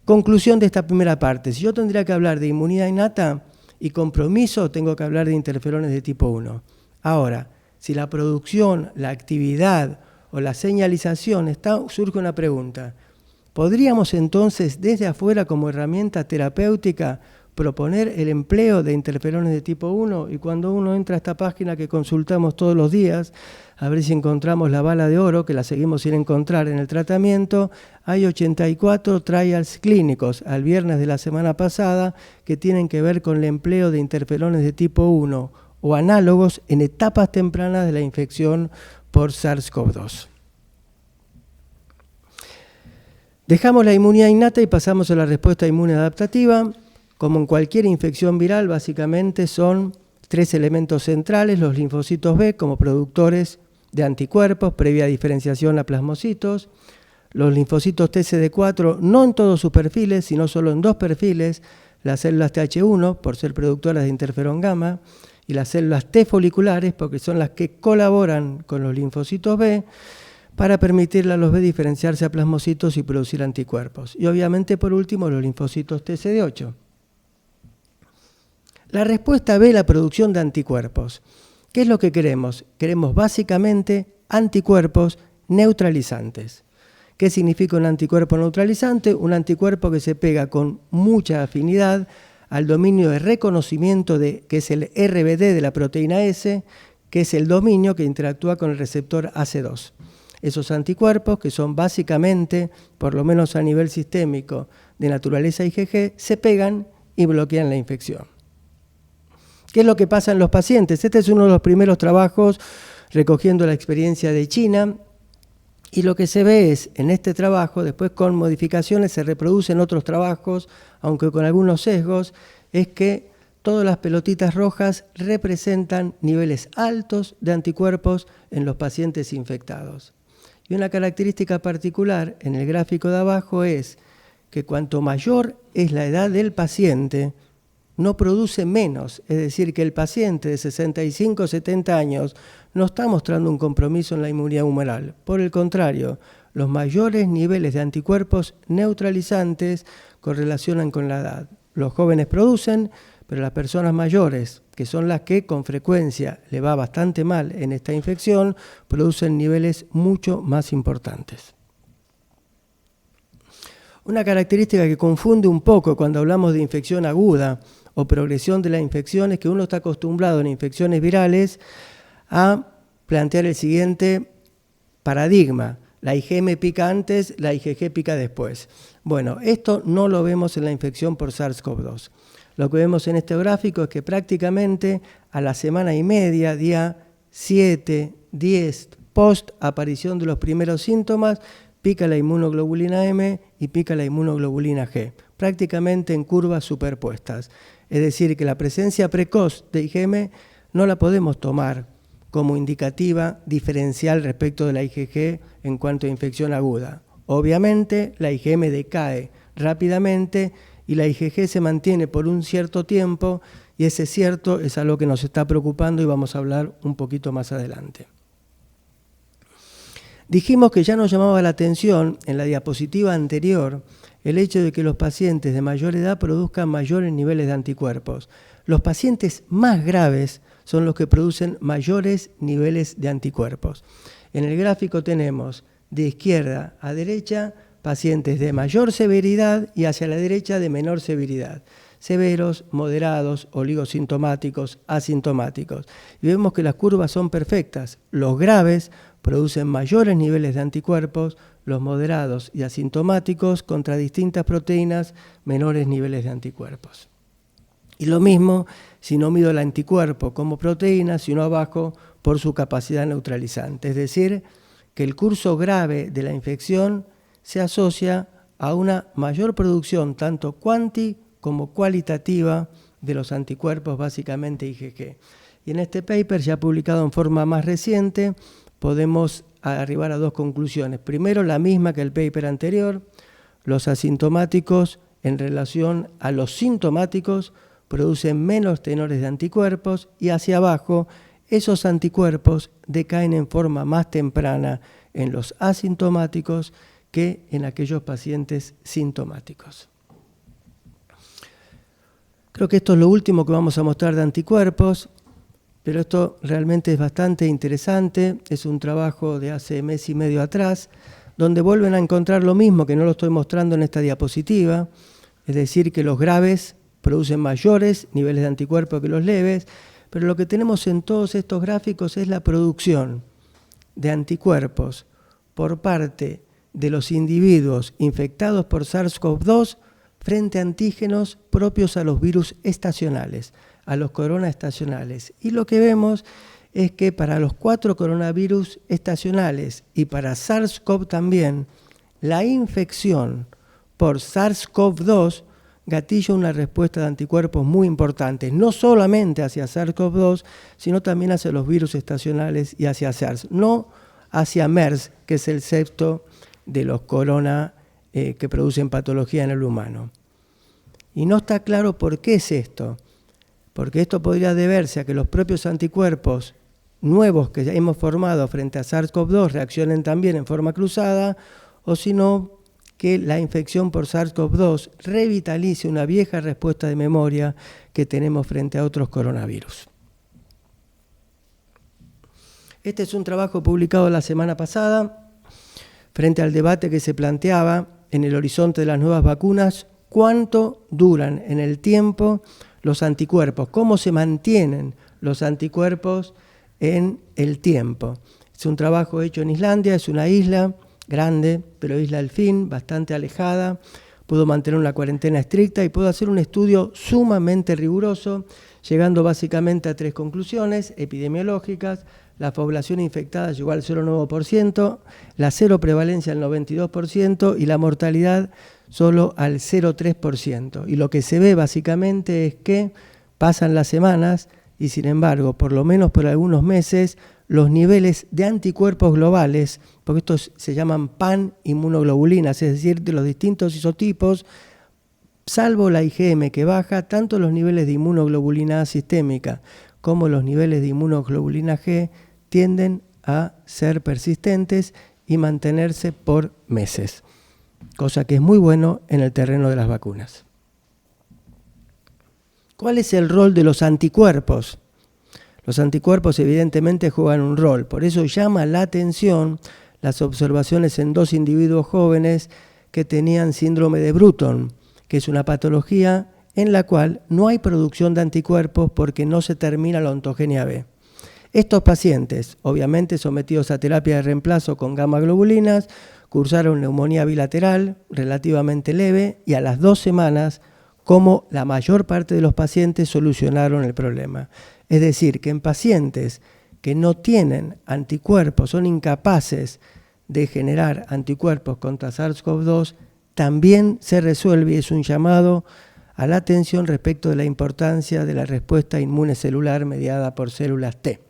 Conclusión de esta primera parte. Si yo tendría que hablar de inmunidad innata y compromiso, tengo que hablar de interferones de tipo 1. Ahora, si la producción, la actividad o la señalización surge una pregunta. ¿Podríamos entonces desde afuera como herramienta terapéutica proponer el empleo de interferones de tipo 1? Y cuando uno entra a esta página que consultamos todos los días, a ver si encontramos la bala de oro, que la seguimos sin encontrar en el tratamiento, hay 84 trials clínicos al viernes de la semana pasada que tienen que ver con el empleo de interferones de tipo 1 o análogos en etapas tempranas de la infección por SARS-CoV-2. Dejamos la inmunidad innata y pasamos a la respuesta inmune adaptativa. Como en cualquier infección viral, básicamente son 3 elementos centrales: los linfocitos B como productores de anticuerpos previa diferenciación a plasmocitos, los linfocitos TCD4 no en todos sus perfiles, sino solo en 2 perfiles, las células TH1 por ser productoras de interferón gamma y las células T foliculares porque son las que colaboran con los linfocitos B para permitirle a los B diferenciarse a plasmocitos y producir anticuerpos. Y obviamente por último los linfocitos TCD8. La respuesta B, la producción de anticuerpos. ¿Qué es lo que queremos? Queremos básicamente anticuerpos neutralizantes, ¿Qué significa un anticuerpo neutralizante? Un anticuerpo que se pega con mucha afinidad al dominio de reconocimiento que es el RBD de la proteína S, que es el dominio que interactúa con el receptor AC2. Esos anticuerpos, que son básicamente, por lo menos a nivel sistémico, de naturaleza IgG, se pegan y bloquean la infección. ¿Qué es lo que pasa en los pacientes? Este es uno de los primeros trabajos recogiendo la experiencia de China, y lo que se ve es, en este trabajo, después con modificaciones se reproducen otros trabajos, aunque con algunos sesgos, es que todas las pelotitas rojas representan niveles altos de anticuerpos en los pacientes infectados. Y una característica particular en el gráfico de abajo es que cuanto mayor es la edad del paciente, no produce menos, es decir, que el paciente de 65 o 70 años no está mostrando un compromiso en la inmunidad humoral. Por el contrario, los mayores niveles de anticuerpos neutralizantes correlacionan con la edad. Los jóvenes producen, pero las personas mayores, que son las que con frecuencia le va bastante mal en esta infección, producen niveles mucho más importantes. Una característica que confunde un poco cuando hablamos de infección aguda o progresión de la infección es que uno está acostumbrado en infecciones virales a plantear el siguiente paradigma. La IgM pica antes, la IgG pica después. Bueno, esto no lo vemos en la infección por SARS-CoV-2. Lo que vemos en este gráfico es que prácticamente a la semana y media, día 7, 10, post aparición de los primeros síntomas, pica la inmunoglobulina M y pica la inmunoglobulina G, prácticamente en curvas superpuestas. Es decir, que la presencia precoz de IgM no la podemos tomar como indicativa diferencial respecto de la IgG en cuanto a infección aguda. Obviamente, la IgM decae rápidamente y la IgG se mantiene por un cierto tiempo, y ese cierto es algo que nos está preocupando y vamos a hablar un poquito más adelante. Dijimos que ya nos llamaba la atención en la diapositiva anterior el hecho de que los pacientes de mayor edad produzcan mayores niveles de anticuerpos. Los pacientes más graves son los que producen mayores niveles de anticuerpos. En el gráfico tenemos de izquierda a derecha pacientes de mayor severidad y hacia la derecha de menor severidad. Severos, moderados, oligosintomáticos, asintomáticos. Y vemos que las curvas son perfectas. Los graves producen mayores niveles de anticuerpos, los moderados y asintomáticos contra distintas proteínas, menores niveles de anticuerpos. Y lo mismo si no mido el anticuerpo como proteína, sino abajo por su capacidad neutralizante. Es decir, que el curso grave de la infección se asocia a una mayor producción tanto cuanti como cualitativa de los anticuerpos, básicamente IgG. Y en este paper, ya publicado en forma más reciente, podemos arribar a dos conclusiones. Primero, la misma que el paper anterior: los asintomáticos en relación a los sintomáticos producen menos tenores de anticuerpos, y hacia abajo esos anticuerpos decaen en forma más temprana en los asintomáticos que en aquellos pacientes sintomáticos. Creo que esto es lo último que vamos a mostrar de anticuerpos, pero esto realmente es bastante interesante. Es un trabajo de hace mes y medio atrás, donde vuelven a encontrar lo mismo, que no lo estoy mostrando en esta diapositiva, es decir, que los graves producen mayores niveles de anticuerpos que los leves, pero lo que tenemos en todos estos gráficos es la producción de anticuerpos por parte de los individuos infectados por SARS-CoV-2 frente a antígenos propios a los virus estacionales, a los coronaestacionales. Y lo que vemos es que para los 4 coronavirus estacionales y para SARS-CoV también, la infección por SARS-CoV-2 gatilla una respuesta de anticuerpos muy importante, no solamente hacia SARS-CoV-2, sino también hacia los virus estacionales y hacia SARS, no hacia MERS, que es el sexto de los corona que producen patología en el humano. Y no está claro por qué es esto, porque esto podría deberse a que los propios anticuerpos nuevos que ya hemos formado frente a SARS-CoV-2 reaccionen también en forma cruzada, o si no, que la infección por SARS-CoV-2 revitalice una vieja respuesta de memoria que tenemos frente a otros coronavirus. Este es un trabajo publicado la semana pasada frente al debate que se planteaba en el horizonte de las nuevas vacunas, cuánto duran en el tiempo los anticuerpos, cómo se mantienen los anticuerpos en el tiempo. Es un trabajo hecho en Islandia, es una isla grande, pero isla al fin, bastante alejada. Pudo mantener una cuarentena estricta y pudo hacer un estudio sumamente riguroso, llegando básicamente a 3 conclusiones epidemiológicas. La población infectada llegó al 0,9%, la cero prevalencia al 92% y la mortalidad solo al 0,3%. Y lo que se ve básicamente es que pasan las semanas y sin embargo, por lo menos por algunos meses, los niveles de anticuerpos globales, porque estos se llaman pan-inmunoglobulinas, es decir, de los distintos isotipos, salvo la IgM que baja, tanto los niveles de inmunoglobulina A sistémica como los niveles de inmunoglobulina G tienden a ser persistentes y mantenerse por meses, cosa que es muy bueno en el terreno de las vacunas. ¿Cuál es el rol de los anticuerpos? Los anticuerpos evidentemente juegan un rol, por eso llama la atención las observaciones en 2 individuos jóvenes que tenían síndrome de Bruton, que es una patología en la cual no hay producción de anticuerpos porque no se termina la ontogenia B. Estos pacientes, obviamente sometidos a terapia de reemplazo con gamma globulinas, cursaron neumonía bilateral relativamente leve y a las 2 semanas, como la mayor parte de los pacientes, solucionaron el problema. Es decir, que en pacientes que no tienen anticuerpos, son incapaces de generar anticuerpos contra SARS-CoV-2, también se resuelve y es un llamado a la atención respecto de la importancia de la respuesta inmune celular mediada por células T.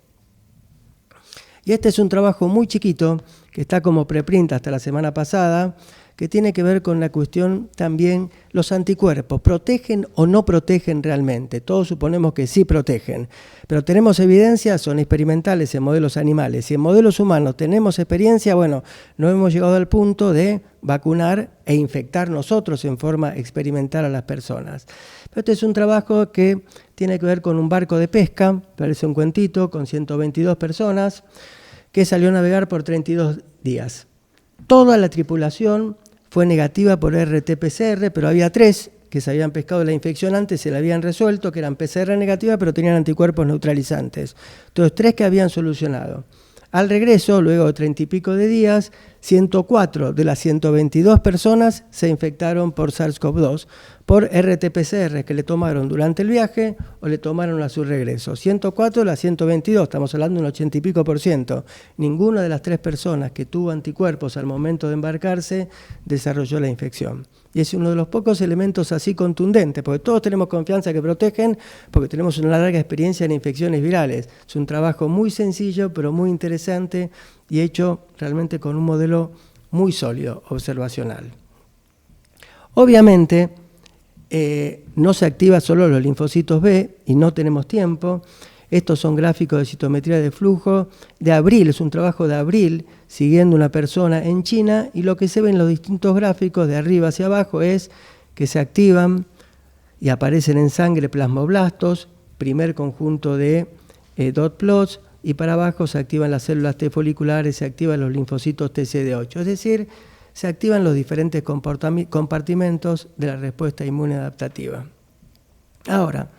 Y este es un trabajo muy chiquito, que está como preprint hasta la semana pasada, que tiene que ver con la cuestión también, los anticuerpos, ¿protegen o no protegen realmente? Todos suponemos que sí protegen, pero tenemos evidencia, son experimentales en modelos animales. Si en modelos humanos tenemos experiencia, bueno, no hemos llegado al punto de vacunar e infectar nosotros en forma experimental a las personas. Pero este es un trabajo que tiene que ver con un barco de pesca, parece un cuentito, con 122 personas, que salió a navegar por 32 días. Toda la tripulación fue negativa por RT-PCR, pero había 3 que se habían pescado la infección antes, se la habían resuelto, que eran PCR negativa, pero tenían anticuerpos neutralizantes. Entonces, 3 que habían solucionado. Al regreso, luego de 30 y pico de días, 104 de las 122 personas se infectaron por SARS-CoV-2 por RT-PCR que le tomaron durante el viaje o le tomaron a su regreso. 104 de las 122, estamos hablando de un 80 y pico %. Ninguna de las 3 personas que tuvo anticuerpos al momento de embarcarse desarrolló la infección. Y es uno de los pocos elementos así contundentes, porque todos tenemos confianza que protegen, porque tenemos una larga experiencia en infecciones virales. Es un trabajo muy sencillo, pero muy interesante y hecho realmente con un modelo muy sólido, observacional. Obviamente, no se activa solo los linfocitos B y no tenemos tiempo. Estos son gráficos de citometría de flujo de abril, es un trabajo de abril siguiendo una persona en China y lo que se ve en los distintos gráficos de arriba hacia abajo es que se activan y aparecen en sangre plasmoblastos, primer conjunto de dot plots, y para abajo se activan las células T foliculares, se activan los linfocitos TCD8, es decir, se activan los diferentes compartimentos de la respuesta inmune adaptativa. Ahora,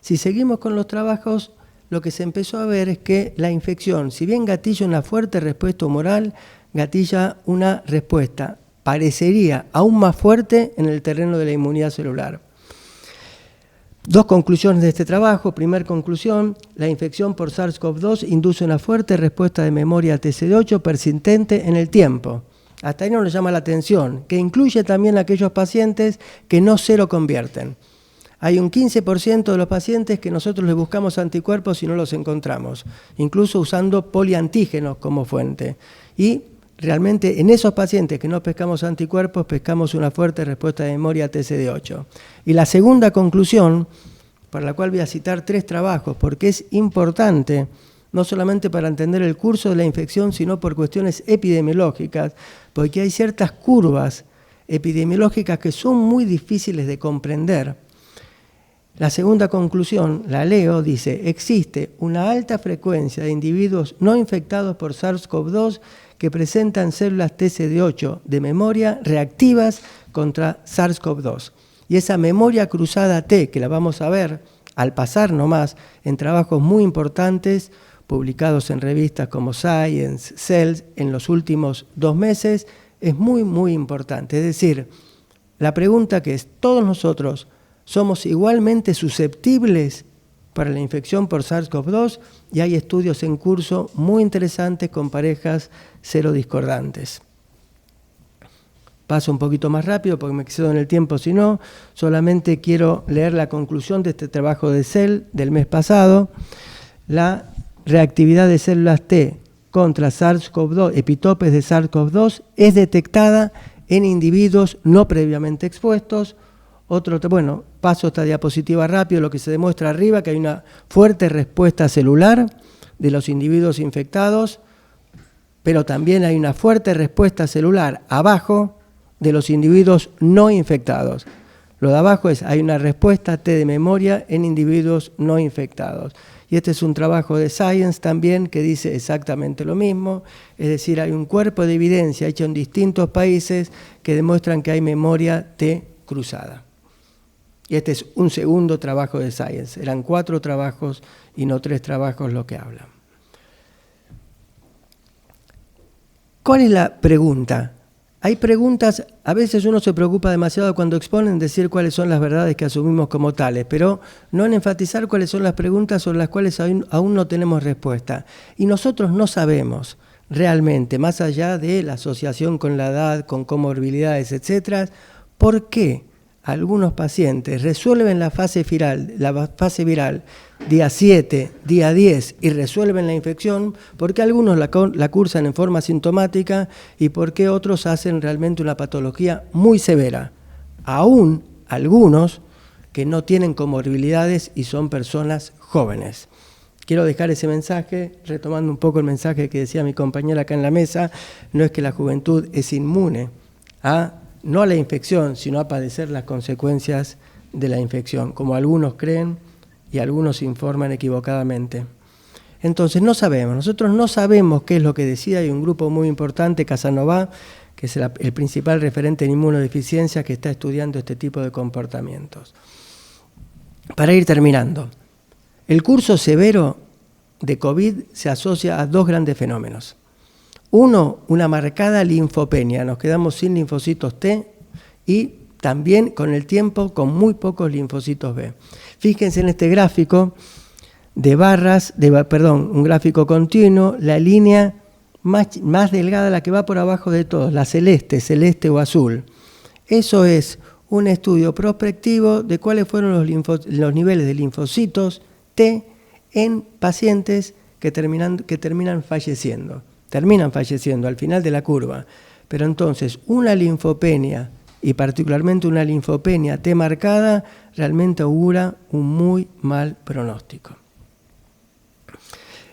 si seguimos con los trabajos, lo que se empezó a ver es que la infección, si bien gatilla una fuerte respuesta humoral, gatilla una respuesta, parecería aún más fuerte en el terreno de la inmunidad celular. 2 conclusiones de este trabajo. Primera conclusión, la infección por SARS-CoV-2 induce una fuerte respuesta de memoria TCD8 persistente en el tiempo. Hasta ahí no nos llama la atención, que incluye también a aquellos pacientes que no seroconvierten. Hay un 15% de los pacientes que nosotros les buscamos anticuerpos y no los encontramos, incluso usando poliantígenos como fuente. Y realmente en esos pacientes que no pescamos anticuerpos, pescamos una fuerte respuesta de memoria TCD8. Y la segunda conclusión, para la cual voy a citar 3 trabajos, porque es importante, no solamente para entender el curso de la infección, sino por cuestiones epidemiológicas, porque hay ciertas curvas epidemiológicas que son muy difíciles de comprender. La segunda conclusión, la leo, dice: existe una alta frecuencia de individuos no infectados por SARS-CoV-2 que presentan células TCD8 de memoria reactivas contra SARS-CoV-2. Y esa memoria cruzada T, que la vamos a ver al pasar nomás en trabajos muy importantes publicados en revistas como Science, Cells en los últimos 2 meses, es muy, muy importante. Es decir, la pregunta que es: ¿todos nosotros somos igualmente susceptibles para la infección por SARS-CoV-2? Y hay estudios en curso muy interesantes con parejas serodiscordantes. Paso un poquito más rápido porque me excedo en el tiempo, si no, solamente quiero leer la conclusión de este trabajo de Cell del mes pasado. La reactividad de células T contra SARS-CoV-2, epitopes de SARS-CoV-2, es detectada en individuos no previamente expuestos. Bueno, paso esta diapositiva rápido, lo que se demuestra arriba, que hay una fuerte respuesta celular de los individuos infectados, pero también hay una fuerte respuesta celular abajo de los individuos no infectados. Lo de abajo es: hay una respuesta T de memoria en individuos no infectados. Y este es un trabajo de Science también que dice exactamente lo mismo, es decir, hay un cuerpo de evidencia hecho en distintos países que demuestran que hay memoria T cruzada. Y este es un segundo trabajo de Science. Eran 4 trabajos y no 3 trabajos lo que hablan. ¿Cuál es la pregunta? Hay preguntas, a veces uno se preocupa demasiado cuando exponen decir cuáles son las verdades que asumimos como tales, pero no en enfatizar cuáles son las preguntas sobre las cuales aún no tenemos respuesta. Y nosotros no sabemos realmente, más allá de la asociación con la edad, con comorbilidades, etcétera, por qué algunos pacientes resuelven la fase viral día 7, día 10 y resuelven la infección, por qué algunos la cursan en forma sintomática y por qué otros hacen realmente una patología muy severa. Aún algunos que no tienen comorbilidades y son personas jóvenes. Quiero dejar ese mensaje, retomando un poco el mensaje que decía mi compañera acá en la mesa: no es que la juventud es inmune no a la infección, sino a padecer las consecuencias de la infección, como algunos creen y algunos informan equivocadamente. Entonces nosotros no sabemos qué es lo que decide. Hay un grupo muy importante, Casanova, que es el principal referente en inmunodeficiencia, que está estudiando este tipo de comportamientos. Para ir terminando, el curso severo de COVID se asocia a 2 grandes fenómenos. Uno, una marcada linfopenia, nos quedamos sin linfocitos T y también con el tiempo con muy pocos linfocitos B. Fíjense en este gráfico de barras, un gráfico continuo, la línea más delgada, la que va por abajo de todos, la celeste o azul. Eso es un estudio prospectivo de cuáles fueron los niveles de linfocitos T en pacientes que terminan falleciendo al final de la curva. Pero entonces una linfopenia, y particularmente una linfopenia T marcada, realmente augura un muy mal pronóstico.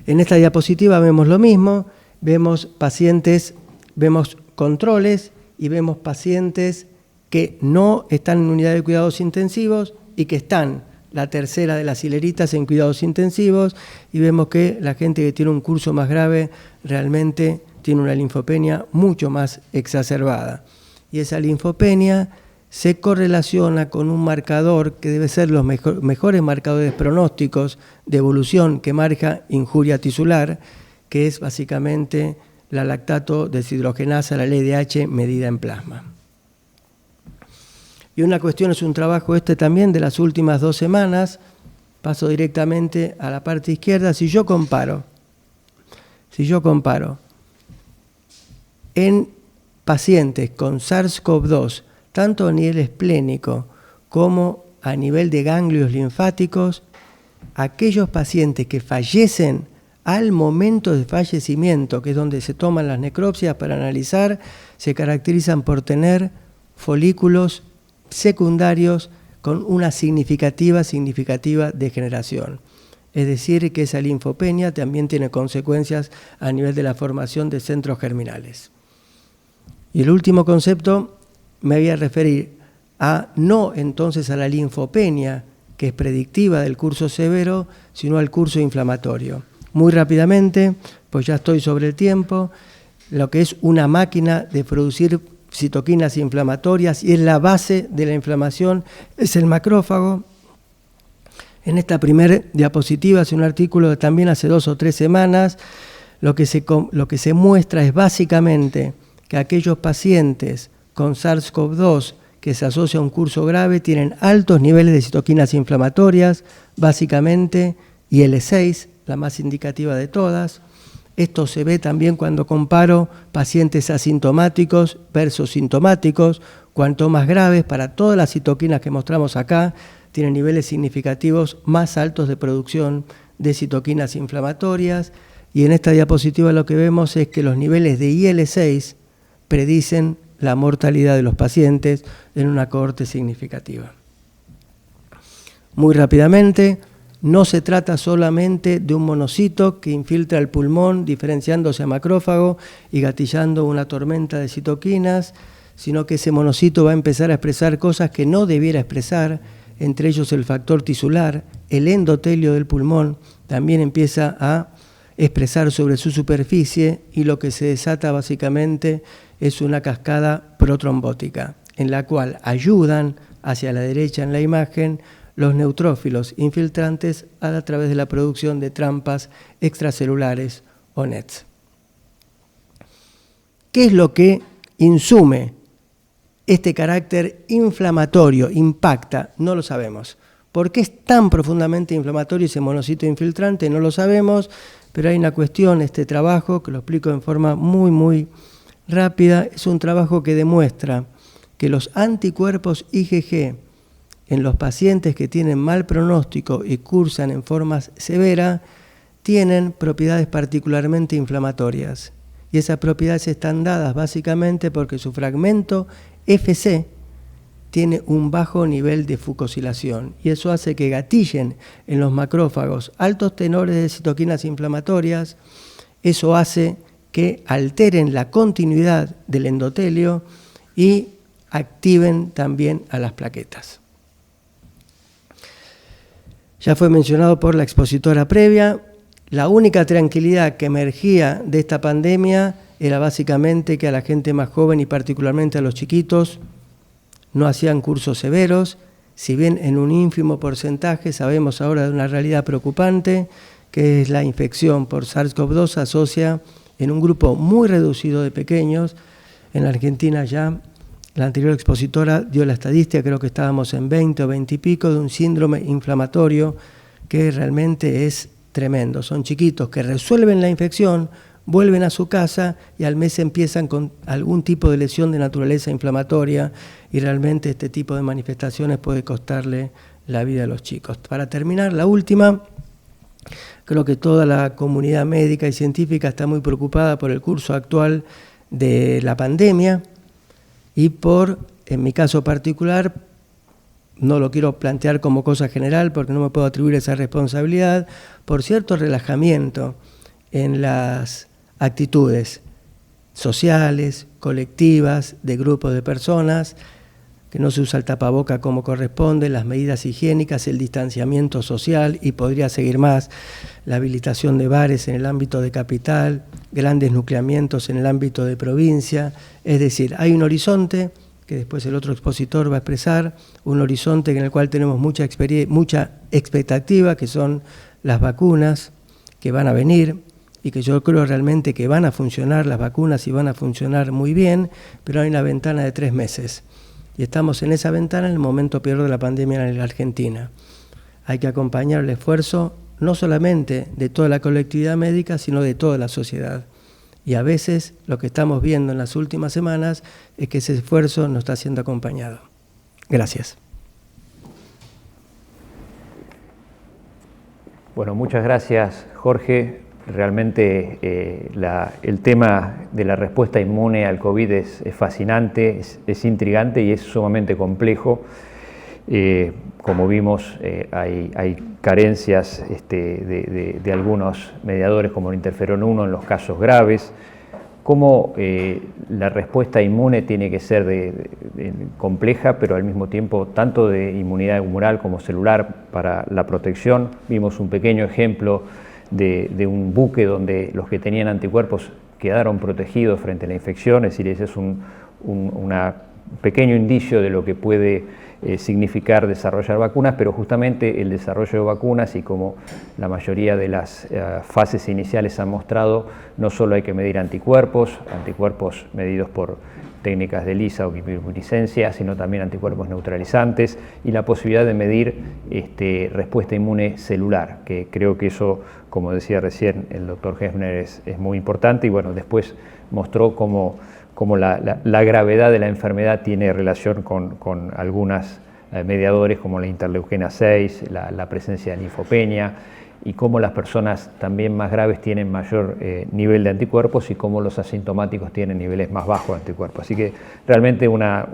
En esta diapositiva vemos lo mismo, vemos pacientes, vemos controles y vemos pacientes que no están en unidad de cuidados intensivos y que están, la tercera de las hileritas, en cuidados intensivos, y vemos que la gente que tiene un curso más grave realmente tiene una linfopenia mucho más exacerbada. Y esa linfopenia se correlaciona con un marcador que debe ser los mejores marcadores pronósticos de evolución que marca injuria tisular, que es básicamente la lactato deshidrogenasa, la LDH medida en plasma. Y una cuestión es un trabajo también de las últimas 2 semanas, paso directamente a la parte izquierda. Si yo comparo en pacientes con SARS-CoV-2, tanto a nivel esplénico como a nivel de ganglios linfáticos, aquellos pacientes que fallecen al momento de fallecimiento, que es donde se toman las necropsias para analizar, se caracterizan por tener folículos secundarios con una significativa degeneración. Es decir, que esa linfopenia también tiene consecuencias a nivel de la formación de centros germinales. Y el último concepto me voy a referir no entonces a la linfopenia, que es predictiva del curso severo, sino al curso inflamatorio. Muy rápidamente, pues ya estoy sobre el tiempo, lo que es una máquina de producir citoquinas inflamatorias y es la base de la inflamación, es el macrófago. En esta primera diapositiva es un artículo de también hace 2 o 3 semanas. Lo que se muestra es básicamente que aquellos pacientes con SARS-CoV-2 que se asocia a un curso grave tienen altos niveles de citoquinas inflamatorias, básicamente IL-6, la más indicativa de todas. Esto se ve también cuando comparo pacientes asintomáticos versus sintomáticos. Cuanto más graves, para todas las citoquinas que mostramos acá, tienen niveles significativos más altos de producción de citoquinas inflamatorias. Y en esta diapositiva lo que vemos es que los niveles de IL-6 predicen la mortalidad de los pacientes en una cohorte significativa. Muy rápidamente, no se trata solamente de un monocito que infiltra el pulmón diferenciándose a macrófago y gatillando una tormenta de citoquinas, sino que ese monocito va a empezar a expresar cosas que no debiera expresar, entre ellos el factor tisular, el endotelio del pulmón también empieza a expresar sobre su superficie y lo que se desata básicamente es una cascada protrombótica, en la cual ayudan hacia la derecha en la imagen los neutrófilos infiltrantes a través de la producción de trampas extracelulares o NETs. ¿Qué es lo que insume este carácter inflamatorio, impacta? No lo sabemos. ¿Por qué es tan profundamente inflamatorio ese monocito infiltrante? No lo sabemos, pero hay una cuestión, este trabajo, que lo explico en forma muy rápida, es un trabajo que demuestra que los anticuerpos IgG en los pacientes que tienen mal pronóstico y cursan en forma severa, tienen propiedades particularmente inflamatorias. Y esas propiedades están dadas básicamente porque su fragmento Fc tiene un bajo nivel de fucosilación y eso hace que gatillen en los macrófagos altos tenores de citoquinas inflamatorias. Eso hace que alteren la continuidad del endotelio y activen también a las plaquetas. Ya fue mencionado por la expositora previa, la única tranquilidad que emergía de esta pandemia era básicamente que a la gente más joven y particularmente a los chiquitos no hacían cursos severos, si bien en un ínfimo porcentaje sabemos ahora de una realidad preocupante, que es la infección por SARS-CoV-2 se asocia en un grupo muy reducido de pequeños. En la Argentina ya la anterior expositora dio la estadística, creo que estábamos en 20 o 20 y pico, de un síndrome inflamatorio que realmente es tremendo. Son chiquitos que resuelven la infección, vuelven a su casa y al mes empiezan con algún tipo de lesión de naturaleza inflamatoria y realmente este tipo de manifestaciones puede costarle la vida a los chicos. Para terminar, la última, creo que toda la comunidad médica y científica está muy preocupada por el curso actual de la pandemia y en mi caso particular, no lo quiero plantear como cosa general porque no me puedo atribuir esa responsabilidad, por cierto relajamiento en las actitudes sociales, colectivas, de grupos de personas, que no se usa el tapaboca como corresponde, las medidas higiénicas, el distanciamiento social y podría seguir más, la habilitación de bares en el ámbito de capital, grandes nucleamientos en el ámbito de provincia, es decir, hay un horizonte que después el otro expositor va a expresar, un horizonte en el cual tenemos mucha expectativa, que son las vacunas que van a venir, y que yo creo realmente que van a funcionar las vacunas y van a funcionar muy bien, pero hay una ventana de 3 meses. Y estamos en esa ventana en el momento peor de la pandemia en la Argentina. Hay que acompañar el esfuerzo no solamente de toda la colectividad médica, sino de toda la sociedad. Y a veces lo que estamos viendo en las últimas semanas es que ese esfuerzo no está siendo acompañado. Gracias. Bueno, muchas gracias, Jorge. Realmente el tema de la respuesta inmune al COVID es fascinante, es intrigante y es sumamente complejo. Como vimos, hay carencias de algunos mediadores como el interferón 1 en los casos graves. cómo la respuesta inmune tiene que ser compleja, pero al mismo tiempo tanto de inmunidad humoral como celular para la protección. Vimos un pequeño ejemplo de un buque donde los que tenían anticuerpos quedaron protegidos frente a la infección, es decir, ese es un pequeño indicio de lo que puede significar desarrollar vacunas, pero justamente el desarrollo de vacunas, y como la mayoría de las fases iniciales han mostrado, no solo hay que medir anticuerpos medidos por técnicas de ELISA o quimiluminiscencia, sino también anticuerpos neutralizantes y la posibilidad de medir respuesta inmune celular, que creo que eso, como decía recién el doctor Gessner, es muy importante, y bueno, después mostró cómo la gravedad de la enfermedad tiene relación con algunos mediadores como la interleuquina 6, la presencia de linfopenia, y cómo las personas también más graves tienen mayor nivel de anticuerpos y cómo los asintomáticos tienen niveles más bajos de anticuerpos. Así que realmente una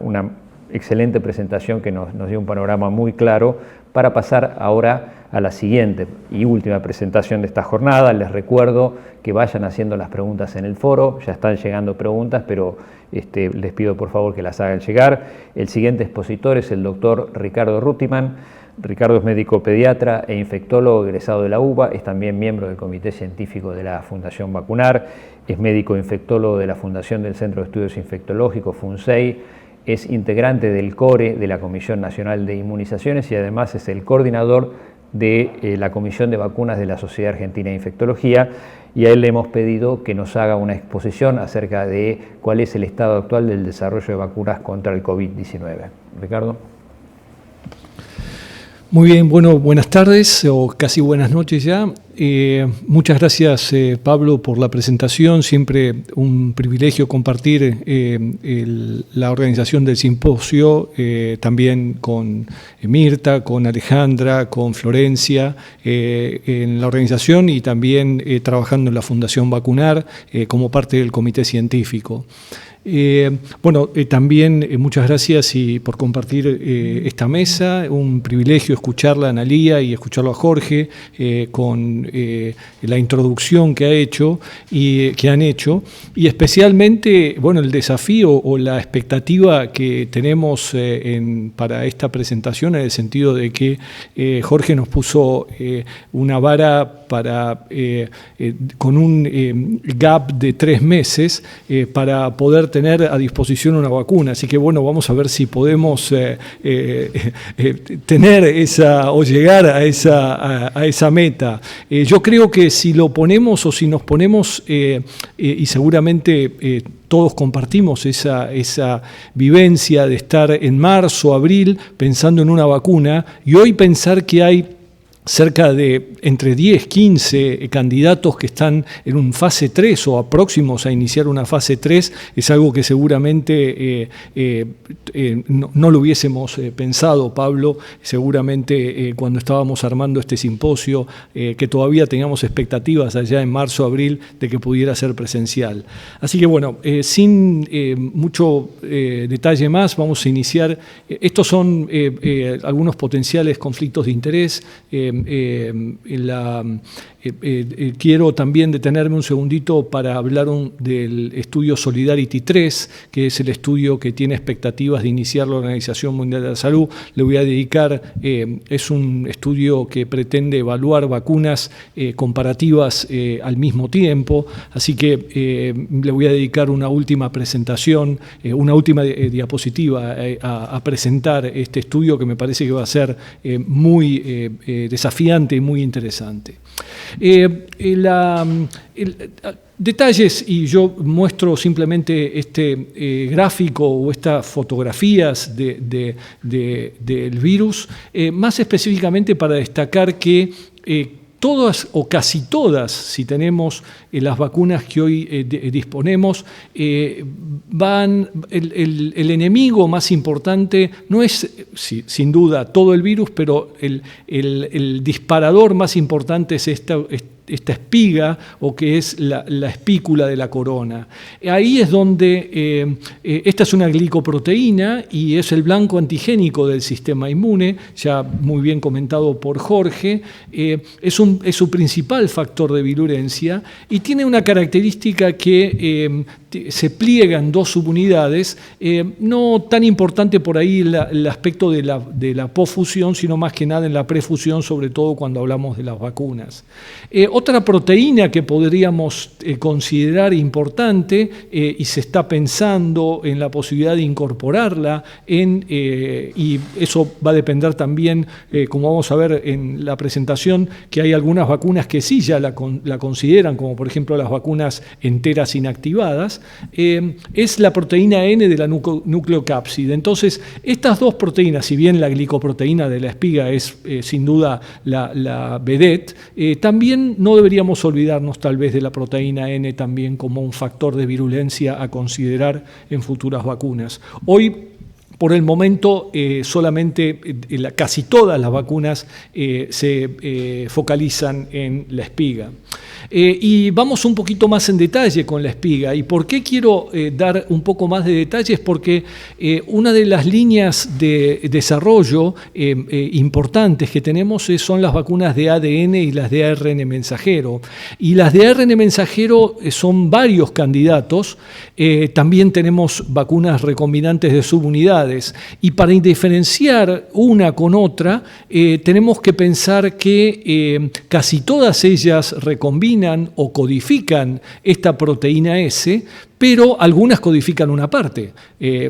excelente presentación que nos dio un panorama muy claro para pasar ahora a la siguiente y última presentación de esta jornada. Les recuerdo que vayan haciendo las preguntas en el foro, ya están llegando preguntas, pero les pido por favor que las hagan llegar. El siguiente expositor es el doctor Ricardo Rutiman. Ricardo es médico pediatra e infectólogo egresado de la UBA, es también miembro del Comité Científico de la Fundación Vacunar, es médico infectólogo de la Fundación del Centro de Estudios Infectológicos, FUNSEI, es integrante del CORE de la Comisión Nacional de Inmunizaciones y además es el coordinador de la Comisión de Vacunas de la Sociedad Argentina de Infectología, y a él le hemos pedido que nos haga una exposición acerca de cuál es el estado actual del desarrollo de vacunas contra el COVID-19. Ricardo. Muy bien, bueno, buenas tardes o casi buenas noches ya. Muchas gracias, Pablo, por la presentación. Siempre un privilegio compartir la organización del simposio, también con Mirta, con Alejandra, con Florencia, en la organización y también trabajando en la Fundación Vacunar como parte del comité científico. También muchas gracias por compartir esta mesa, un privilegio escucharla a Analía y escucharlo a Jorge con la introducción que han hecho y especialmente el desafío o la expectativa que tenemos para esta presentación, en el sentido de que Jorge nos puso una vara con un gap de 3 meses para poder tener a disposición una vacuna. Así que vamos a ver si podemos tener esa o llegar a esa meta. Yo creo que si lo ponemos o si nos ponemos, y seguramente todos compartimos esa vivencia de estar en marzo, abril, pensando en una vacuna, y hoy pensar que hay cerca de entre 10, 15 candidatos que están en un fase 3 o próximos a iniciar una fase 3, es algo que seguramente no lo hubiésemos pensado, Pablo, seguramente cuando estábamos armando este simposio, que todavía teníamos expectativas allá en marzo, abril, de que pudiera ser presencial. Así que sin mucho detalle más, vamos a iniciar. Estos son algunos potenciales conflictos de interés. Quiero también detenerme un segundito para hablar del estudio Solidarity 3, que es el estudio que tiene expectativas de iniciar la Organización Mundial de la Salud. Le voy a dedicar, es un estudio que pretende evaluar vacunas comparativas al mismo tiempo, así que le voy a dedicar una última presentación, una última diapositiva a presentar este estudio, que me parece que va a ser muy desafiante y muy interesante. Detalles, y yo muestro simplemente este gráfico o estas fotografías del virus, más específicamente para destacar que todas o casi todas, si tenemos las vacunas que hoy disponemos, el enemigo más importante no es, sin duda, todo el virus, pero el disparador más importante es esta espiga o que es la espícula de la corona. Ahí es donde esta es una glicoproteína y es el blanco antigénico del sistema inmune, ya muy bien comentado por Jorge, es su principal factor de virulencia y tiene una característica que se pliega en dos subunidades, no tan importante por ahí el aspecto de la posfusión, sino más que nada en la prefusión, sobre todo cuando hablamos de las vacunas. Otra proteína que podríamos considerar importante y se está pensando en la posibilidad de incorporarla y eso va a depender también, como vamos a ver en la presentación, que hay algunas vacunas que sí ya la consideran, como por ejemplo las vacunas enteras inactivadas, es la proteína N de la nucleocápside. Entonces, estas dos proteínas, si bien la glicoproteína de la espiga es sin duda la vedette, también no deberíamos olvidarnos tal vez de la proteína N también como un factor de virulencia a considerar en futuras vacunas. Hoy, por el momento, solamente casi todas las vacunas se focalizan en la espiga. Y vamos un poquito más en detalle con la espiga. ¿Y por qué quiero dar un poco más de detalles? Porque una de las líneas de desarrollo importantes que tenemos son las vacunas de ADN y las de ARN mensajero. Y las de ARN mensajero son varios candidatos. También tenemos vacunas recombinantes de subunidades. Y para diferenciar una con otra, tenemos que pensar que casi todas ellas recombinan o codifican esta proteína S, pero algunas codifican una parte.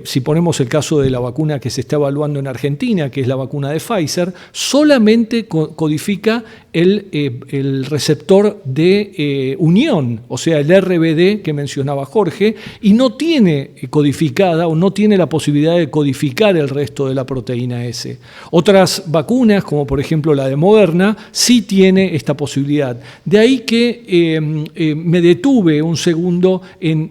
Si ponemos el caso de la vacuna que se está evaluando en Argentina, que es la vacuna de Pfizer, solamente codifica el receptor de unión, o sea, el RBD que mencionaba Jorge, y no tiene codificada o no tiene la posibilidad de codificar el resto de la proteína S. Otras vacunas, como por ejemplo la de Moderna, sí tiene esta posibilidad. De ahí que me detuve un segundo en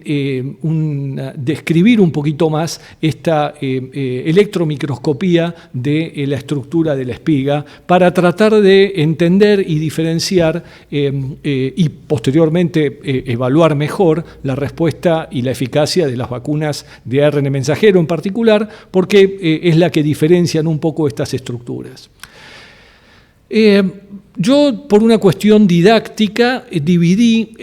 describir un poquito más esta electromicroscopía de la estructura de la espiga para tratar de entender y diferenciar y posteriormente evaluar mejor la respuesta y la eficacia de las vacunas de ARN mensajero en particular, porque es la que diferencian un poco estas estructuras. Yo, por una cuestión didáctica, dividí,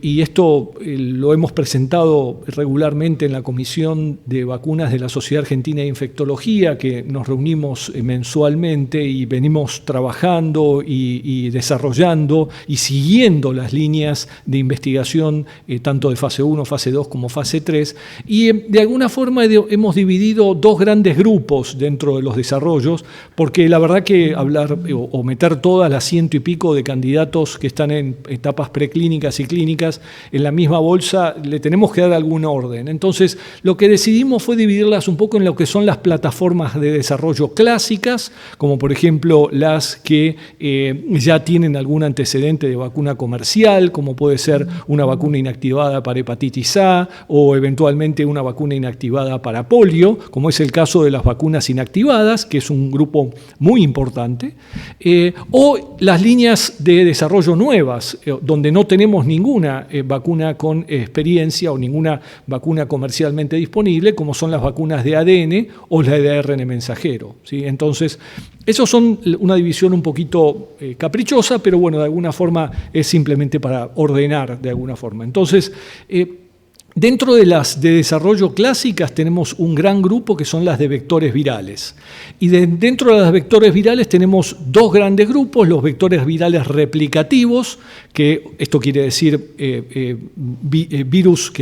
y esto lo hemos presentado regularmente en la Comisión de Vacunas de la Sociedad Argentina de Infectología, que nos reunimos mensualmente y venimos trabajando y desarrollando y siguiendo las líneas de investigación, tanto de fase 1, fase 2 como fase 3, y de alguna forma hemos dividido dos grandes grupos dentro de los desarrollos, porque la verdad que hablar o meter todas las 100 y pico de candidatos que están en etapas preclínicas y clínicas en la misma bolsa, le tenemos que dar algún orden. Entonces, lo que decidimos fue dividirlas un poco en lo que son las plataformas de desarrollo clásicas, como por ejemplo las que ya tienen algún antecedente de vacuna comercial, como puede ser una vacuna inactivada para hepatitis A o eventualmente una vacuna inactivada para polio, como es el caso de las vacunas inactivadas, que es un grupo muy importante, o las líneas de desarrollo nuevas, donde no tenemos ninguna vacuna con experiencia o ninguna vacuna comercialmente disponible, como son las vacunas de ADN o las de ARN mensajero, ¿sí? Entonces, esos son una división un poquito caprichosa, pero bueno, de alguna forma es simplemente para ordenar de alguna forma. Entonces, dentro de las de desarrollo clásicas tenemos un gran grupo que son las de vectores virales. Y dentro de las vectores virales tenemos dos grandes grupos, los vectores virales replicativos, que esto quiere decir virus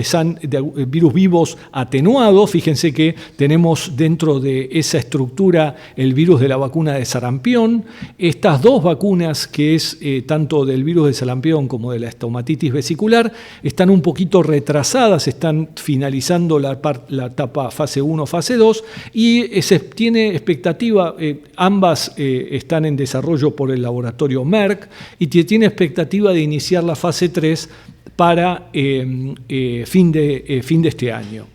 vivos atenuados. Fíjense que tenemos dentro de esa estructura el virus de la vacuna de sarampión. Estas dos vacunas, que es tanto del virus de sarampión como de la estomatitis vesicular, están un poquito retrasadas, están finalizando la etapa fase 1, fase 2, y se tiene expectativa, ambas están en desarrollo por el laboratorio Merck, y tiene expectativa de iniciar la fase 3 para fin de este año.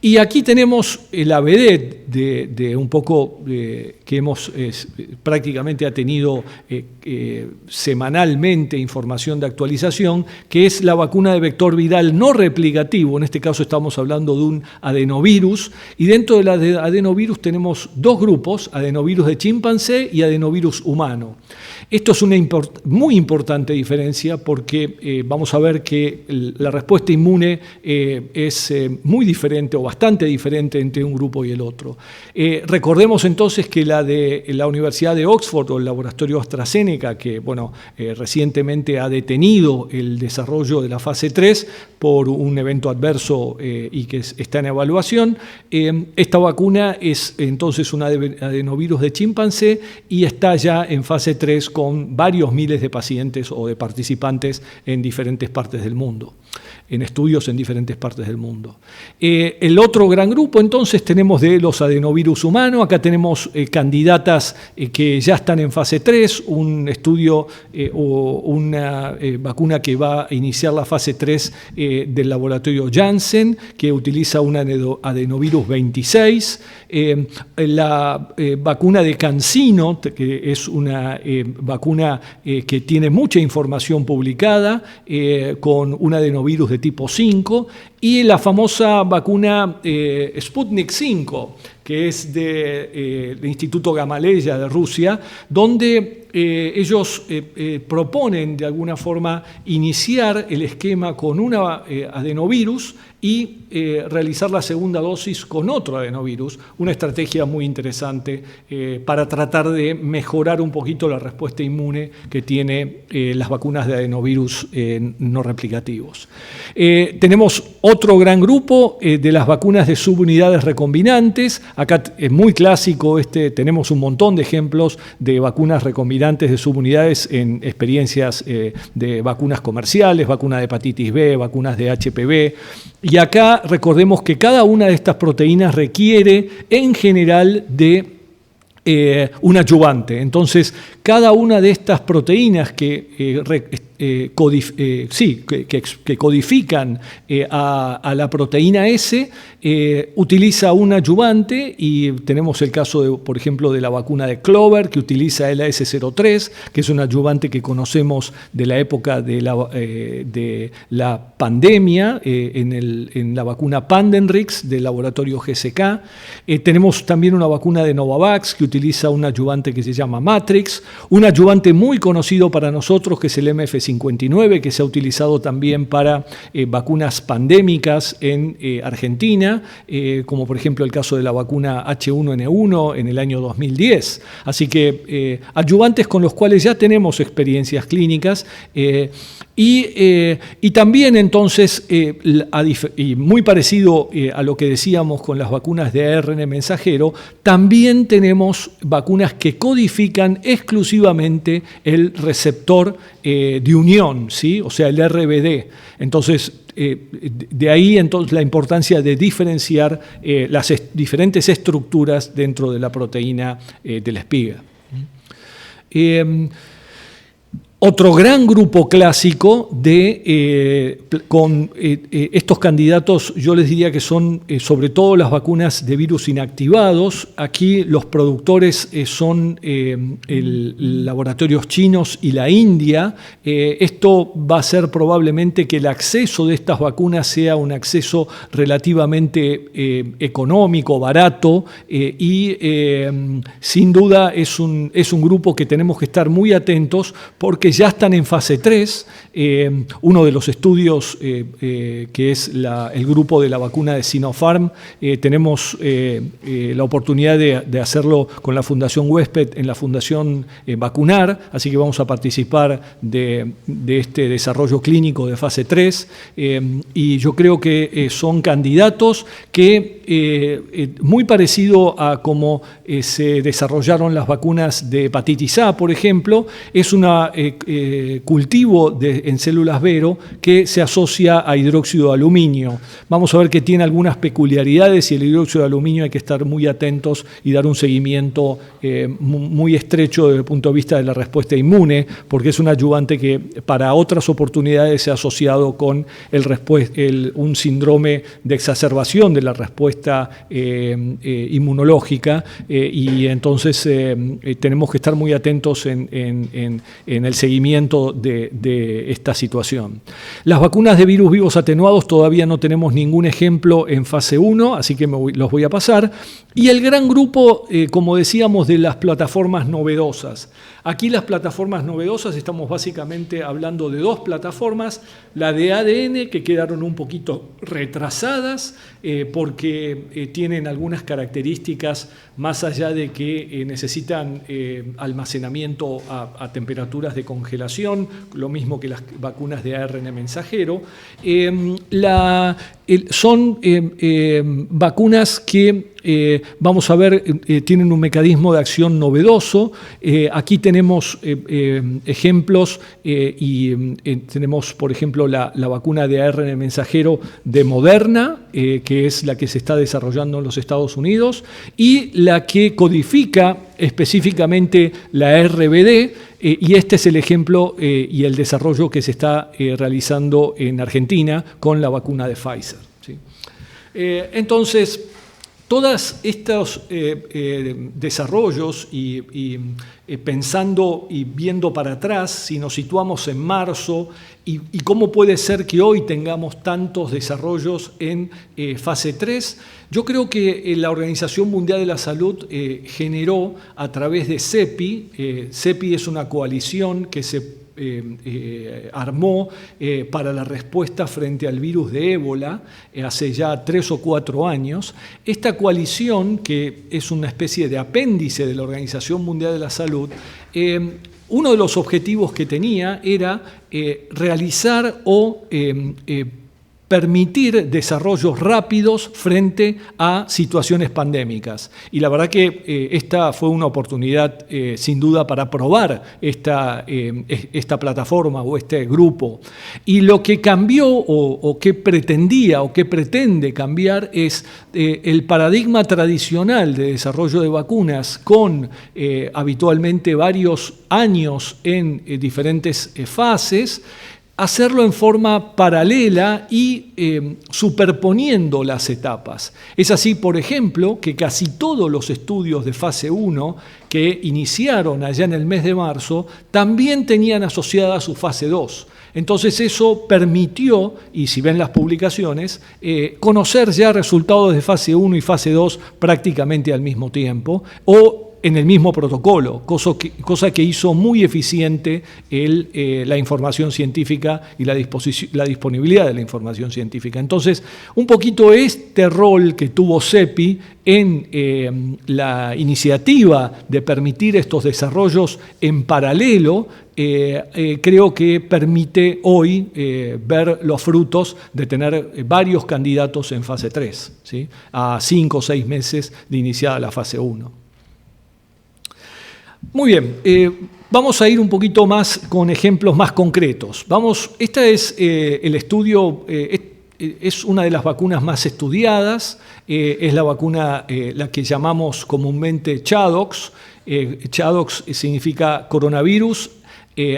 Y aquí tenemos la vedette de un poco que hemos prácticamente ha tenido semanalmente información de actualización, que es la vacuna de vector viral no replicativo. En este caso estamos hablando de un adenovirus, y dentro del adenovirus tenemos dos grupos, adenovirus de chimpancé y adenovirus humano. Esto es una muy importante diferencia porque vamos a ver que la respuesta inmune es muy diferente o bastante diferente entre un grupo y el otro. Recordemos entonces que la de la Universidad de Oxford o el laboratorio AstraZeneca, que recientemente ha detenido el desarrollo de la fase 3 por un evento adverso y que está en evaluación, esta vacuna es entonces un adenovirus de chimpancé y está ya en fase 3 con varios miles de pacientes o de participantes en diferentes partes del mundo, en estudios en diferentes partes del mundo. El otro gran grupo entonces tenemos de los adenovirus humanos. Acá tenemos candidatas que ya están en fase 3, un estudio o una vacuna que va a iniciar la fase 3 del laboratorio Janssen, que utiliza un adenovirus 26, la vacuna de CanSino, que es una vacuna que tiene mucha información publicada, con un adenovirus de tipo 5, y la famosa vacuna Sputnik 5, que es del Instituto Gamaleya de Rusia, donde ellos proponen de alguna forma iniciar el esquema con un adenovirus y realizar la segunda dosis con otro adenovirus, una estrategia muy interesante para tratar de mejorar un poquito la respuesta inmune que tiene las vacunas de adenovirus no replicativos. Tenemos otro gran grupo de las vacunas de subunidades recombinantes. Acá es muy clásico, tenemos un montón de ejemplos de vacunas recombinantes de subunidades en experiencias de vacunas comerciales, vacunas de hepatitis B, vacunas de HPV. Y acá recordemos que cada una de estas proteínas requiere en general de un adyuvante. Entonces, cada una de estas proteínas que codifican a la proteína S utiliza un adyuvante, y tenemos el caso, por ejemplo, de la vacuna de Clover, que utiliza el AS03, que es un adyuvante que conocemos de la época de la pandemia, en la vacuna Pandenrix del laboratorio GSK. Tenemos también una vacuna de Novavax que utiliza un adyuvante que se llama Matrix, un adyuvante muy conocido para nosotros que es el MF59, que se ha utilizado también para vacunas pandémicas en Argentina, como por ejemplo el caso de la vacuna H1N1 en el año 2010. Así que adyuvantes con los cuales ya tenemos experiencias clínicas y también entonces, y muy parecido a lo que decíamos con las vacunas de ARN mensajero, también tenemos vacunas que codifican exclusivamente el receptor de unión, ¿sí? O sea, el RBD. Entonces, de ahí entonces la importancia de diferenciar las diferentes estructuras dentro de la proteína de la espiga. Otro gran grupo clásico con estos candidatos, yo les diría que son sobre todo las vacunas de virus inactivados. Aquí los productores son laboratorios chinos y la India. Esto va a ser probablemente que el acceso de estas vacunas sea un acceso relativamente económico, barato, y sin duda es un grupo que tenemos que estar muy atentos porque ya están en fase 3. Uno de los estudios que es el grupo de la vacuna de Sinopharm, tenemos la oportunidad de hacerlo con la Fundación Huésped en la Fundación Vacunar, así que vamos a participar de este desarrollo clínico de fase 3 y yo creo que son candidatos que muy parecido a cómo se desarrollaron las vacunas de hepatitis A, por ejemplo, es una cultivo en células Vero que se asocia a hidróxido de aluminio. Vamos a ver que tiene algunas peculiaridades y el hidróxido de aluminio hay que estar muy atentos y dar un seguimiento muy estrecho desde el punto de vista de la respuesta inmune, porque es un adyuvante que para otras oportunidades se ha asociado con un síndrome de exacerbación de la respuesta inmunológica, y entonces tenemos que estar muy atentos en el seguimiento de esta situación. Las vacunas de virus vivos atenuados todavía no tenemos ningún ejemplo en fase 1, así que los voy a pasar. Y el gran grupo, como decíamos, de las plataformas novedosas. Aquí las plataformas novedosas, estamos básicamente hablando de dos plataformas, la de ADN, que quedaron un poquito retrasadas porque tienen algunas características más allá de que necesitan almacenamiento a temperaturas de congelación, lo mismo que las vacunas de ARN mensajero. Son vacunas que vamos a ver, tienen un mecanismo de acción novedoso. Aquí tenemos ejemplos y tenemos, por ejemplo, la vacuna de ARN mensajero de Moderna, que es la que se está desarrollando en los Estados Unidos, y la que codifica específicamente la RBD, y este es el ejemplo y el desarrollo que se está realizando en Argentina con la vacuna de Pfizer, ¿sí? Entonces, todos estos desarrollos y pensando y viendo para atrás, si nos situamos en marzo, y cómo puede ser que hoy tengamos tantos desarrollos en fase 3, yo creo que la Organización Mundial de la Salud generó a través de CEPI, CEPI es una coalición que se armó para la respuesta frente al virus de ébola hace ya 3 o 4 años. Esta coalición, que es una especie de apéndice de la Organización Mundial de la Salud, uno de los objetivos que tenía era realizar o permitir desarrollos rápidos frente a situaciones pandémicas. Y la verdad que esta fue una oportunidad sin duda para probar esta plataforma o este grupo. Y lo que cambió o que pretendía o que pretende cambiar es el paradigma tradicional de desarrollo de vacunas con habitualmente varios años en diferentes fases, hacerlo en forma paralela y superponiendo las etapas. Es así, por ejemplo, que casi todos los estudios de fase 1 que iniciaron allá en el mes de marzo también tenían asociada su fase 2. Entonces eso permitió, y si ven las publicaciones, conocer ya resultados de fase 1 y fase 2 prácticamente al mismo tiempo, o en el mismo protocolo, cosa que hizo muy eficiente la información científica y la disponibilidad de la información científica. Entonces, un poquito este rol que tuvo CEPI en la iniciativa de permitir estos desarrollos en paralelo, creo que permite hoy ver los frutos de tener varios candidatos en fase 3, ¿sí? A 5 o 6 meses de iniciada la fase 1. Muy bien, vamos a ir un poquito más con ejemplos más concretos. Este es el estudio, es una de las vacunas más estudiadas, es la vacuna, la que llamamos comúnmente ChAdOx. ChAdOx significa coronavirus,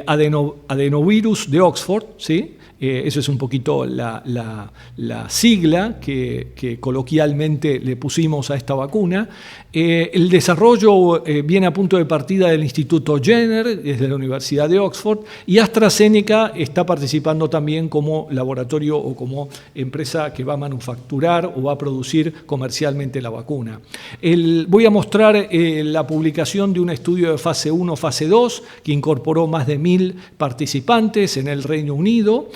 adenovirus de Oxford, ¿sí? Eso es un poquito la sigla que coloquialmente le pusimos a esta vacuna. El desarrollo viene a punto de partida del Instituto Jenner, desde la Universidad de Oxford, y AstraZeneca está participando también como laboratorio o como empresa que va a manufacturar o va a producir comercialmente la vacuna. Voy a mostrar la publicación de un estudio de fase 1, fase 2, que incorporó más de 1000 participantes en el Reino Unido.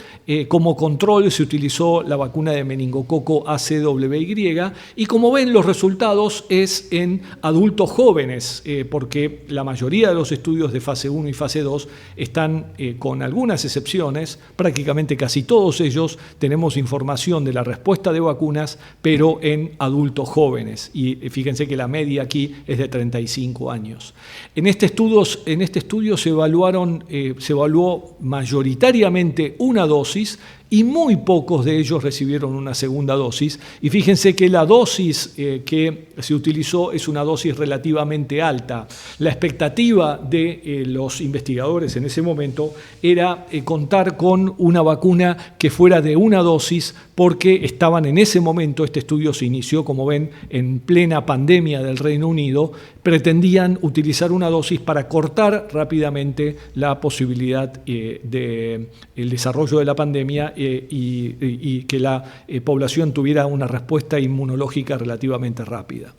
Como control se utilizó la vacuna de meningococo ACWY y como ven los resultados es en adultos jóvenes, porque la mayoría de los estudios de fase 1 y fase 2 están, con algunas excepciones, prácticamente casi todos ellos tenemos información de la respuesta de vacunas, pero en adultos jóvenes. Y fíjense que la media aquí es de 35 años. En este estudio se evaluó mayoritariamente una dosis y muy pocos de ellos recibieron una segunda dosis. Y fíjense que la dosis que se utilizó es una dosis relativamente alta. La expectativa de los investigadores en ese momento era contar con una vacuna que fuera de una dosis, porque estaban en ese momento, este estudio se inició, como ven, en plena pandemia del Reino Unido, pretendían utilizar una dosis para cortar rápidamente la posibilidad del desarrollo de la pandemia y que la población tuviera una respuesta inmunológica relativamente rápida.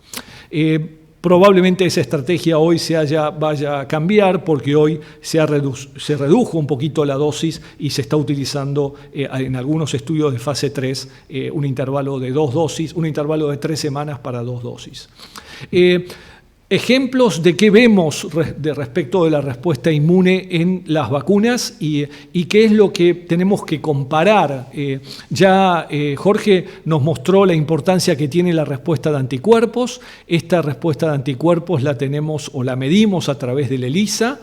Probablemente esa estrategia hoy vaya a cambiar, porque hoy se redujo un poquito la dosis y se está utilizando en algunos estudios de fase 3 un intervalo de 2 dosis, un intervalo de 3 semanas para 2 dosis. Ejemplos de qué vemos respecto de la respuesta inmune en las vacunas y qué es lo que tenemos que comparar. Jorge nos mostró la importancia que tiene la respuesta de anticuerpos. Esta respuesta de anticuerpos la tenemos o la medimos a través del ELISA.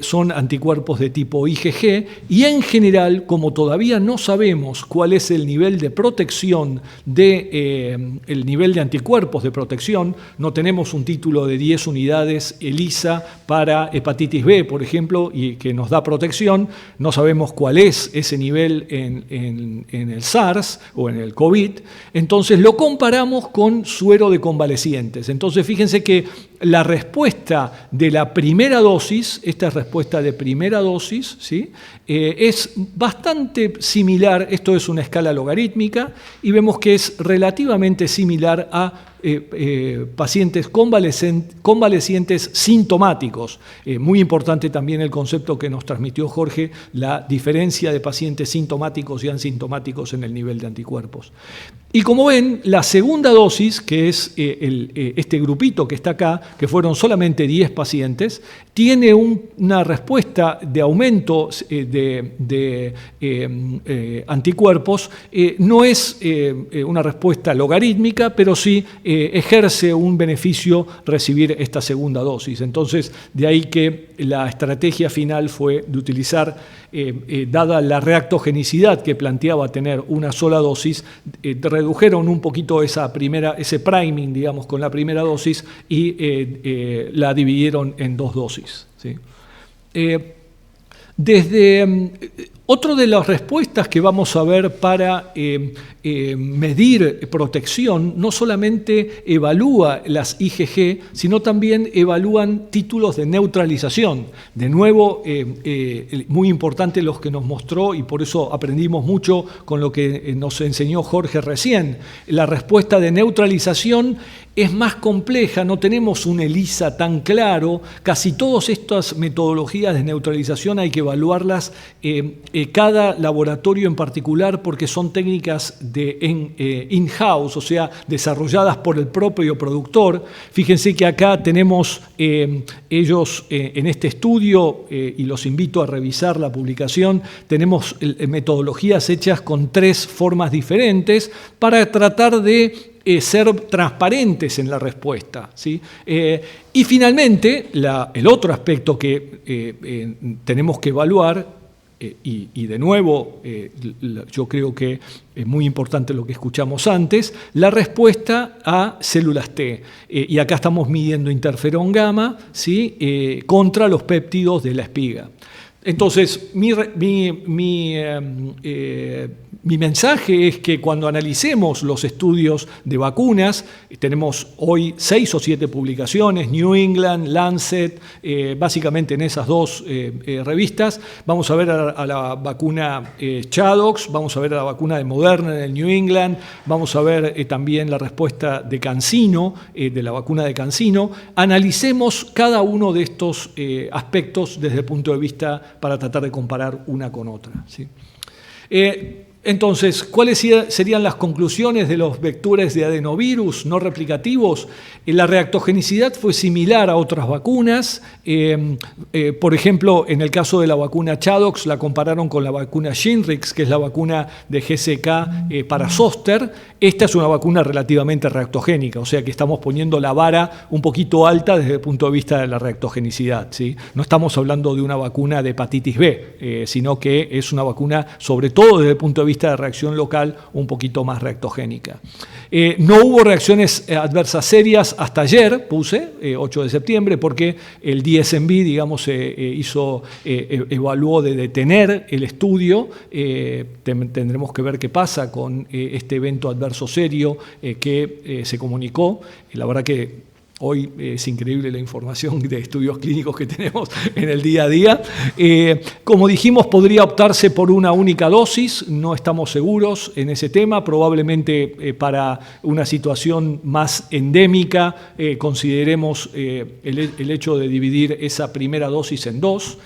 Son anticuerpos de tipo IgG y en general, como todavía no sabemos cuál es el nivel de protección el nivel de anticuerpos de protección, no tenemos un título de 10 unidades ELISA para hepatitis B, por ejemplo, y que nos da protección, no sabemos cuál es ese nivel en el SARS o en el COVID, entonces lo comparamos con suero de convalecientes. Entonces fíjense que la respuesta de la primera dosis, esta es respuesta de primera dosis, ¿sí? Es bastante similar, esto es una escala logarítmica, y vemos que es relativamente similar a pacientes convalecientes sintomáticos. Muy importante también el concepto que nos transmitió Jorge, la diferencia de pacientes sintomáticos y asintomáticos en el nivel de anticuerpos. Y como ven, la segunda dosis, que es este grupito que está acá, que fueron solamente 10 pacientes, tiene una respuesta de aumento de anticuerpos. No es una respuesta logarítmica, pero sí ejerce un beneficio recibir esta segunda dosis. Entonces, de ahí que la estrategia final fue de utilizar, dada la reactogenicidad que planteaba tener una sola dosis, redujeron un poquito ese priming, digamos, con la primera dosis y la dividieron en 2 dosis. ¿Sí? Otra de las respuestas que vamos a ver para medir protección no solamente evalúa las IgG, sino también evalúan títulos de neutralización. De nuevo, muy importante los que nos mostró, y por eso aprendimos mucho con lo que nos enseñó Jorge recién. La respuesta de neutralización es más compleja, no tenemos un ELISA tan claro. Casi todas estas metodologías de neutralización hay que evaluarlas cada laboratorio en particular, porque son técnicas de in-house, o sea, desarrolladas por el propio productor. Fíjense que acá tenemos ellos en este estudio, y los invito a revisar la publicación, tenemos metodologías hechas con 3 formas diferentes para tratar de ser transparentes en la respuesta, ¿sí? Y finalmente, el otro aspecto que tenemos que evaluar, y de nuevo, yo creo que es muy importante lo que escuchamos antes, la respuesta a células T. Y acá estamos midiendo interferón gamma, ¿sí? Contra los péptidos de la espiga. Entonces, mi mensaje es que cuando analicemos los estudios de vacunas, tenemos hoy 6 o 7 publicaciones, New England, Lancet, básicamente en esas 2 revistas. Vamos a ver a la vacuna Chadox, vamos a ver a la vacuna de Moderna en el New England, vamos a ver también la respuesta de CanSino, de la vacuna de CanSino. Analicemos cada uno de estos aspectos desde el punto de vista para tratar de comparar una con otra, ¿sí? Entonces, ¿cuáles serían las conclusiones de los vectores de adenovirus no replicativos? La reactogenicidad fue similar a otras vacunas. Por ejemplo, en el caso de la vacuna Chadox, la compararon con la vacuna Shingrix, que es la vacuna de GSK para zóster. Esta es una vacuna relativamente reactogénica, o sea que estamos poniendo la vara un poquito alta desde el punto de vista de la reactogenicidad, ¿sí? No estamos hablando de una vacuna de hepatitis B, sino que es una vacuna, sobre todo desde el punto de vista de reacción local, un poquito más reactogénica. No hubo reacciones adversas serias hasta ayer, 8 de septiembre, porque el DSMB, digamos, evaluó de detener el estudio. Tendremos que ver qué pasa con este evento adverso serio que se comunicó. La verdad que hoy es increíble la información de estudios clínicos que tenemos en el día a día. Como dijimos, podría optarse por una única dosis, no estamos seguros en ese tema. Probablemente para una situación más endémica consideremos el hecho de dividir esa primera dosis en dos.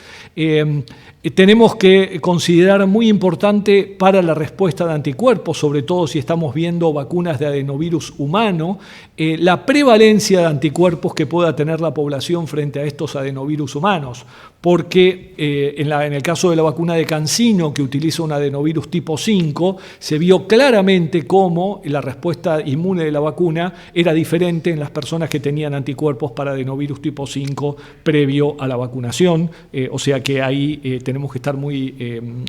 Tenemos que considerar muy importante para la respuesta de anticuerpos, sobre todo si estamos viendo vacunas de adenovirus humano, la prevalencia de anticuerpos que pueda tener la población frente a estos adenovirus humanos, porque en el caso de la vacuna de CanSino, que utiliza un adenovirus tipo 5, se vio claramente cómo la respuesta inmune de la vacuna era diferente en las personas que tenían anticuerpos para adenovirus tipo 5 previo a la vacunación, o sea que ahí tenemos que estar muy...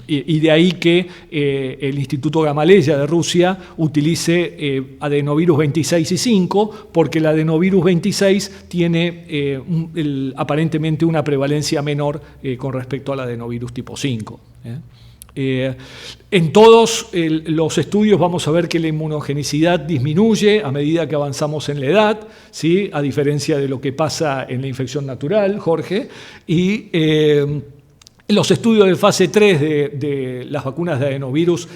y de ahí que el Instituto Gamaleya de Rusia utilice adenovirus 26 y 5, porque el adenovirus 26 tiene aparentemente una prevalencia menor con respecto al adenovirus tipo 5. En todos los estudios vamos a ver que la inmunogenicidad disminuye a medida que avanzamos en la edad, ¿sí? A diferencia de lo que pasa en la infección natural, Jorge, y los estudios de fase 3 de las vacunas de adenovirus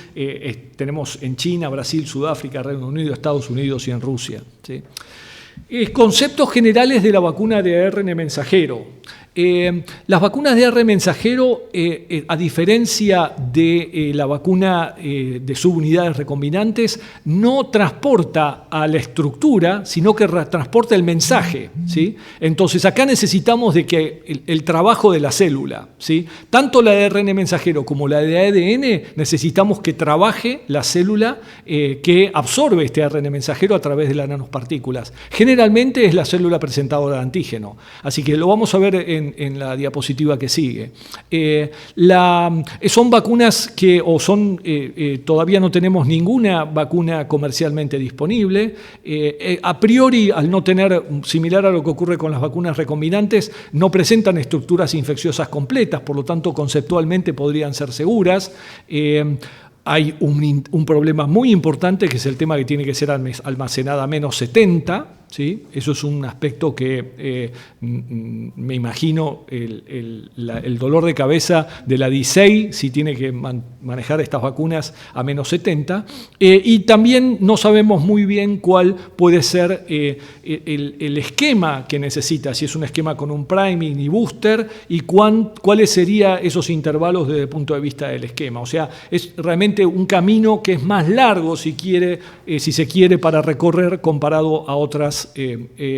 tenemos en China, Brasil, Sudáfrica, Reino Unido, Estados Unidos y en Rusia, ¿sí? Conceptos generales de la vacuna de ARN mensajero. Las vacunas de ARN mensajero, a diferencia de la vacuna de subunidades recombinantes, no transporta a la estructura, sino que transporta el mensaje, ¿sí? Entonces acá necesitamos de que el trabajo de la célula, ¿sí? Tanto la de ARN mensajero como la de ADN necesitamos que trabaje la célula que absorbe este ARN mensajero a través de las nanopartículas. Generalmente es la célula presentadora de antígeno, así que lo vamos a ver en la diapositiva que sigue. Son vacunas que todavía no tenemos ninguna vacuna comercialmente disponible. A priori, al no tener, similar a lo que ocurre con las vacunas recombinantes, no presentan estructuras infecciosas completas, por lo tanto conceptualmente podrían ser seguras. Hay un problema muy importante que es el tema que tiene que ser almacenada a menos 70, ¿sí? Eso es un aspecto que me imagino el dolor de cabeza de la DSEI si tiene que manejar estas vacunas a menos 70. Y también no sabemos muy bien cuál puede ser el esquema que necesita, si es un esquema con un priming y booster, y cuáles serían esos intervalos desde el punto de vista del esquema. O sea, es realmente un camino que es más largo si se quiere para recorrer comparado a otras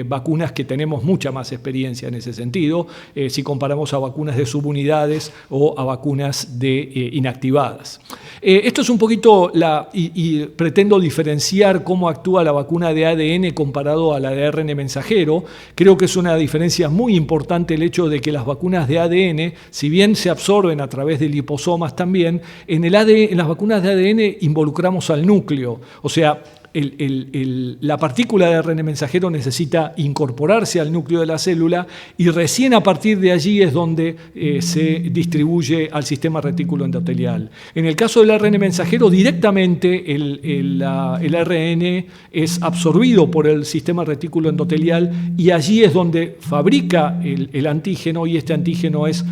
vacunas que tenemos mucha más experiencia en ese sentido, si comparamos a vacunas de subunidades o a vacunas inactivadas. Esto es un poquito y pretendo diferenciar cómo actúa la vacuna de ADN comparado a la de ARN mensajero. Creo que es una diferencia muy importante el hecho de que las vacunas de ADN, si bien se absorben a través de liposomas también, en las vacunas de ADN involucramos al núcleo, o sea, la partícula de ARN mensajero necesita incorporarse al núcleo de la célula y recién a partir de allí es donde se distribuye al sistema retículo endotelial. En el caso del ARN mensajero, directamente el ARN es absorbido por el sistema retículo endotelial y allí es donde fabrica el antígeno, y este antígeno es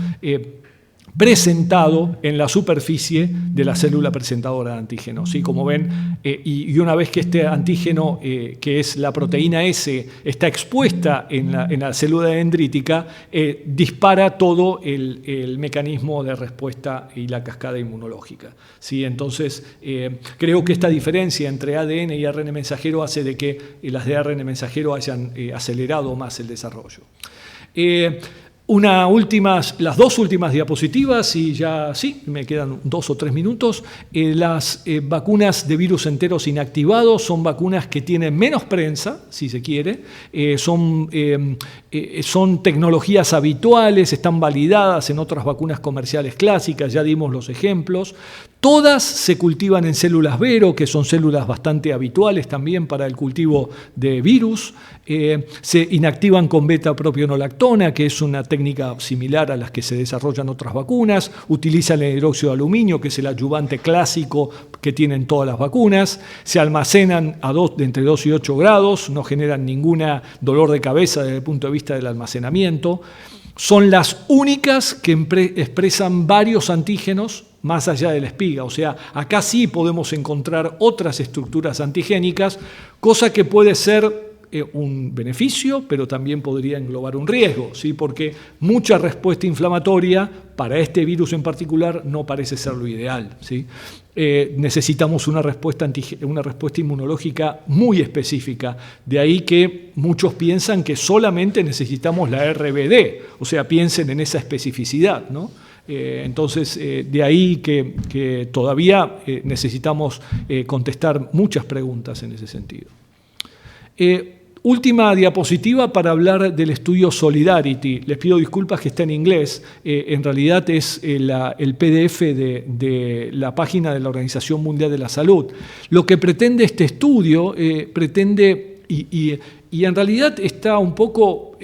presentado en la superficie de la célula presentadora de antígeno. ¿Sí? Como ven, y una vez que este antígeno, que es la proteína S, está expuesta en la célula dendrítica, dispara todo el mecanismo de respuesta y la cascada inmunológica. ¿Sí? Entonces, creo que esta diferencia entre ADN y ARN mensajero hace de que las de ARN mensajero hayan acelerado más el desarrollo. Las dos últimas diapositivas, y ya sí, me quedan 2 o 3 minutos. Las vacunas de virus enteros inactivados son vacunas que tienen menos prensa, si se quiere, son tecnologías habituales, están validadas en otras vacunas comerciales clásicas, ya dimos los ejemplos. Todas se cultivan en células Vero, que son células bastante habituales también para el cultivo de virus. Se inactivan con beta-propionolactona, que es una técnica similar a las que se desarrollan otras vacunas. Utilizan el hidróxido de aluminio, que es el adyuvante clásico que tienen todas las vacunas. Se almacenan de entre 2 y 8 grados, no generan ningún dolor de cabeza desde el punto de vista del almacenamiento. Son las únicas que expresan varios antígenos más allá de la espiga. O sea, acá sí podemos encontrar otras estructuras antigénicas, cosa que puede ser un beneficio, pero también podría englobar un riesgo, ¿sí? Porque mucha respuesta inflamatoria para este virus en particular no parece ser lo ideal, ¿sí? Necesitamos una respuesta inmunológica muy específica. De ahí que muchos piensan que solamente necesitamos la RBD, o sea, piensen en esa especificidad, ¿no? Entonces, de ahí que todavía necesitamos contestar muchas preguntas en ese sentido. Última diapositiva para hablar del estudio Solidarity. Les pido disculpas que está en inglés. En realidad es el PDF de la página de la Organización Mundial de la Salud. Lo que pretende este estudio, y en realidad está un poco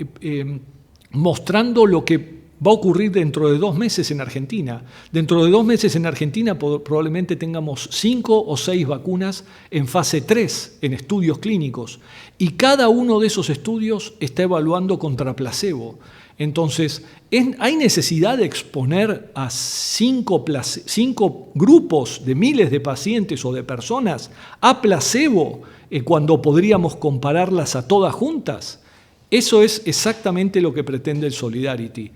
mostrando lo que va a ocurrir dentro de 2 meses en Argentina. Dentro de 2 meses en Argentina probablemente tengamos 5 o 6 vacunas en fase 3, en estudios clínicos. Y cada uno de esos estudios está evaluando contra placebo. Entonces, hay necesidad de exponer a 5 grupos de miles de pacientes o de personas a placebo cuando podríamos compararlas a todas juntas. Eso es exactamente lo que pretende el Solidarity.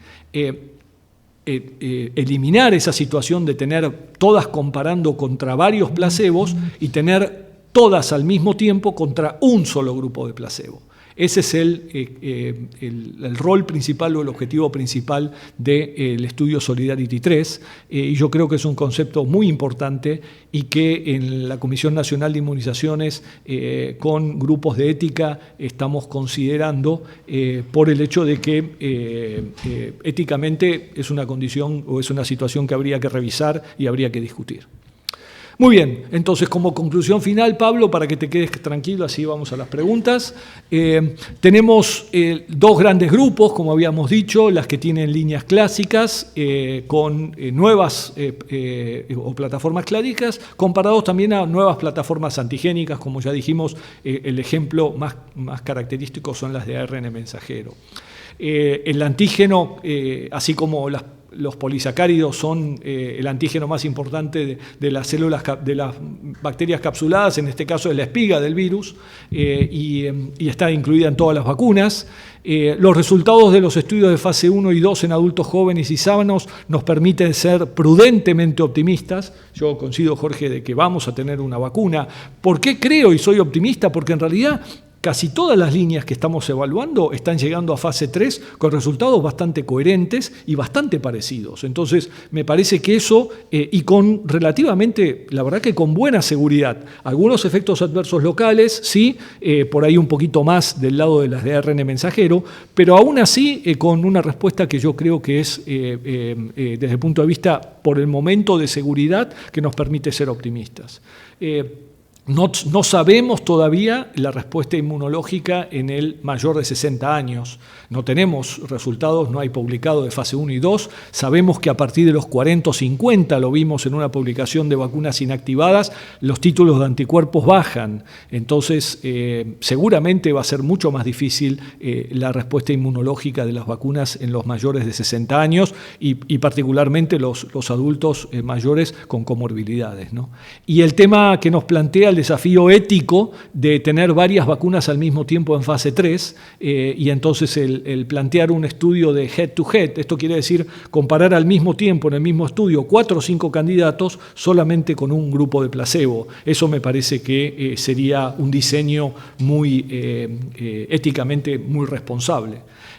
Eliminar esa situación de tener todas comparando contra varios placebos y tener todas al mismo tiempo contra un solo grupo de placebo. Ese es el rol principal o el objetivo principal del estudio Solidarity 3, y yo creo que es un concepto muy importante y que en la Comisión Nacional de Inmunizaciones, con grupos de ética, estamos considerando por el hecho de que éticamente es una condición o es una situación que habría que revisar y habría que discutir. Muy bien, entonces como conclusión final, Pablo, para que te quedes tranquilo, así vamos a las preguntas. Tenemos 2 grandes grupos, como habíamos dicho, las que tienen líneas clásicas con nuevas o plataformas clásicas, comparados también a nuevas plataformas antigénicas, como ya dijimos, el ejemplo más característico son las de ARN mensajero. El antígeno, así como los polisacáridos son el antígeno más importante de las células, de las bacterias capsuladas, en este caso es la espiga del virus, y está incluida en todas las vacunas. Los resultados de los estudios de fase 1 y 2 en adultos jóvenes y sanos nos permiten ser prudentemente optimistas. Yo coincido, Jorge, de que vamos a tener una vacuna. ¿Por qué creo y soy optimista? Porque en realidad casi todas las líneas que estamos evaluando están llegando a fase 3 con resultados bastante coherentes y bastante parecidos. Entonces, me parece que eso, y con relativamente, la verdad que con buena seguridad, algunos efectos adversos locales, sí, por ahí un poquito más del lado de las de ARN mensajero, pero aún así con una respuesta que yo creo que es, desde el punto de vista, por el momento, de seguridad, que nos permite ser optimistas. No sabemos todavía la respuesta inmunológica en el mayor de 60 años. No tenemos resultados, no hay publicado de fase 1 y 2. Sabemos que a partir de los 40 o 50, lo vimos en una publicación de vacunas inactivadas, los títulos de anticuerpos bajan. Entonces, seguramente va a ser mucho más difícil la respuesta inmunológica de las vacunas en los mayores de 60 años y particularmente los adultos mayores con comorbilidades, ¿no? Y el tema que nos plantea el desafío ético de tener varias vacunas al mismo tiempo en fase 3 y entonces el plantear un estudio de head to head, esto quiere decir comparar al mismo tiempo en el mismo estudio 4 o 5 candidatos solamente con un grupo de placebo. Eso me parece que sería un diseño muy éticamente muy responsable.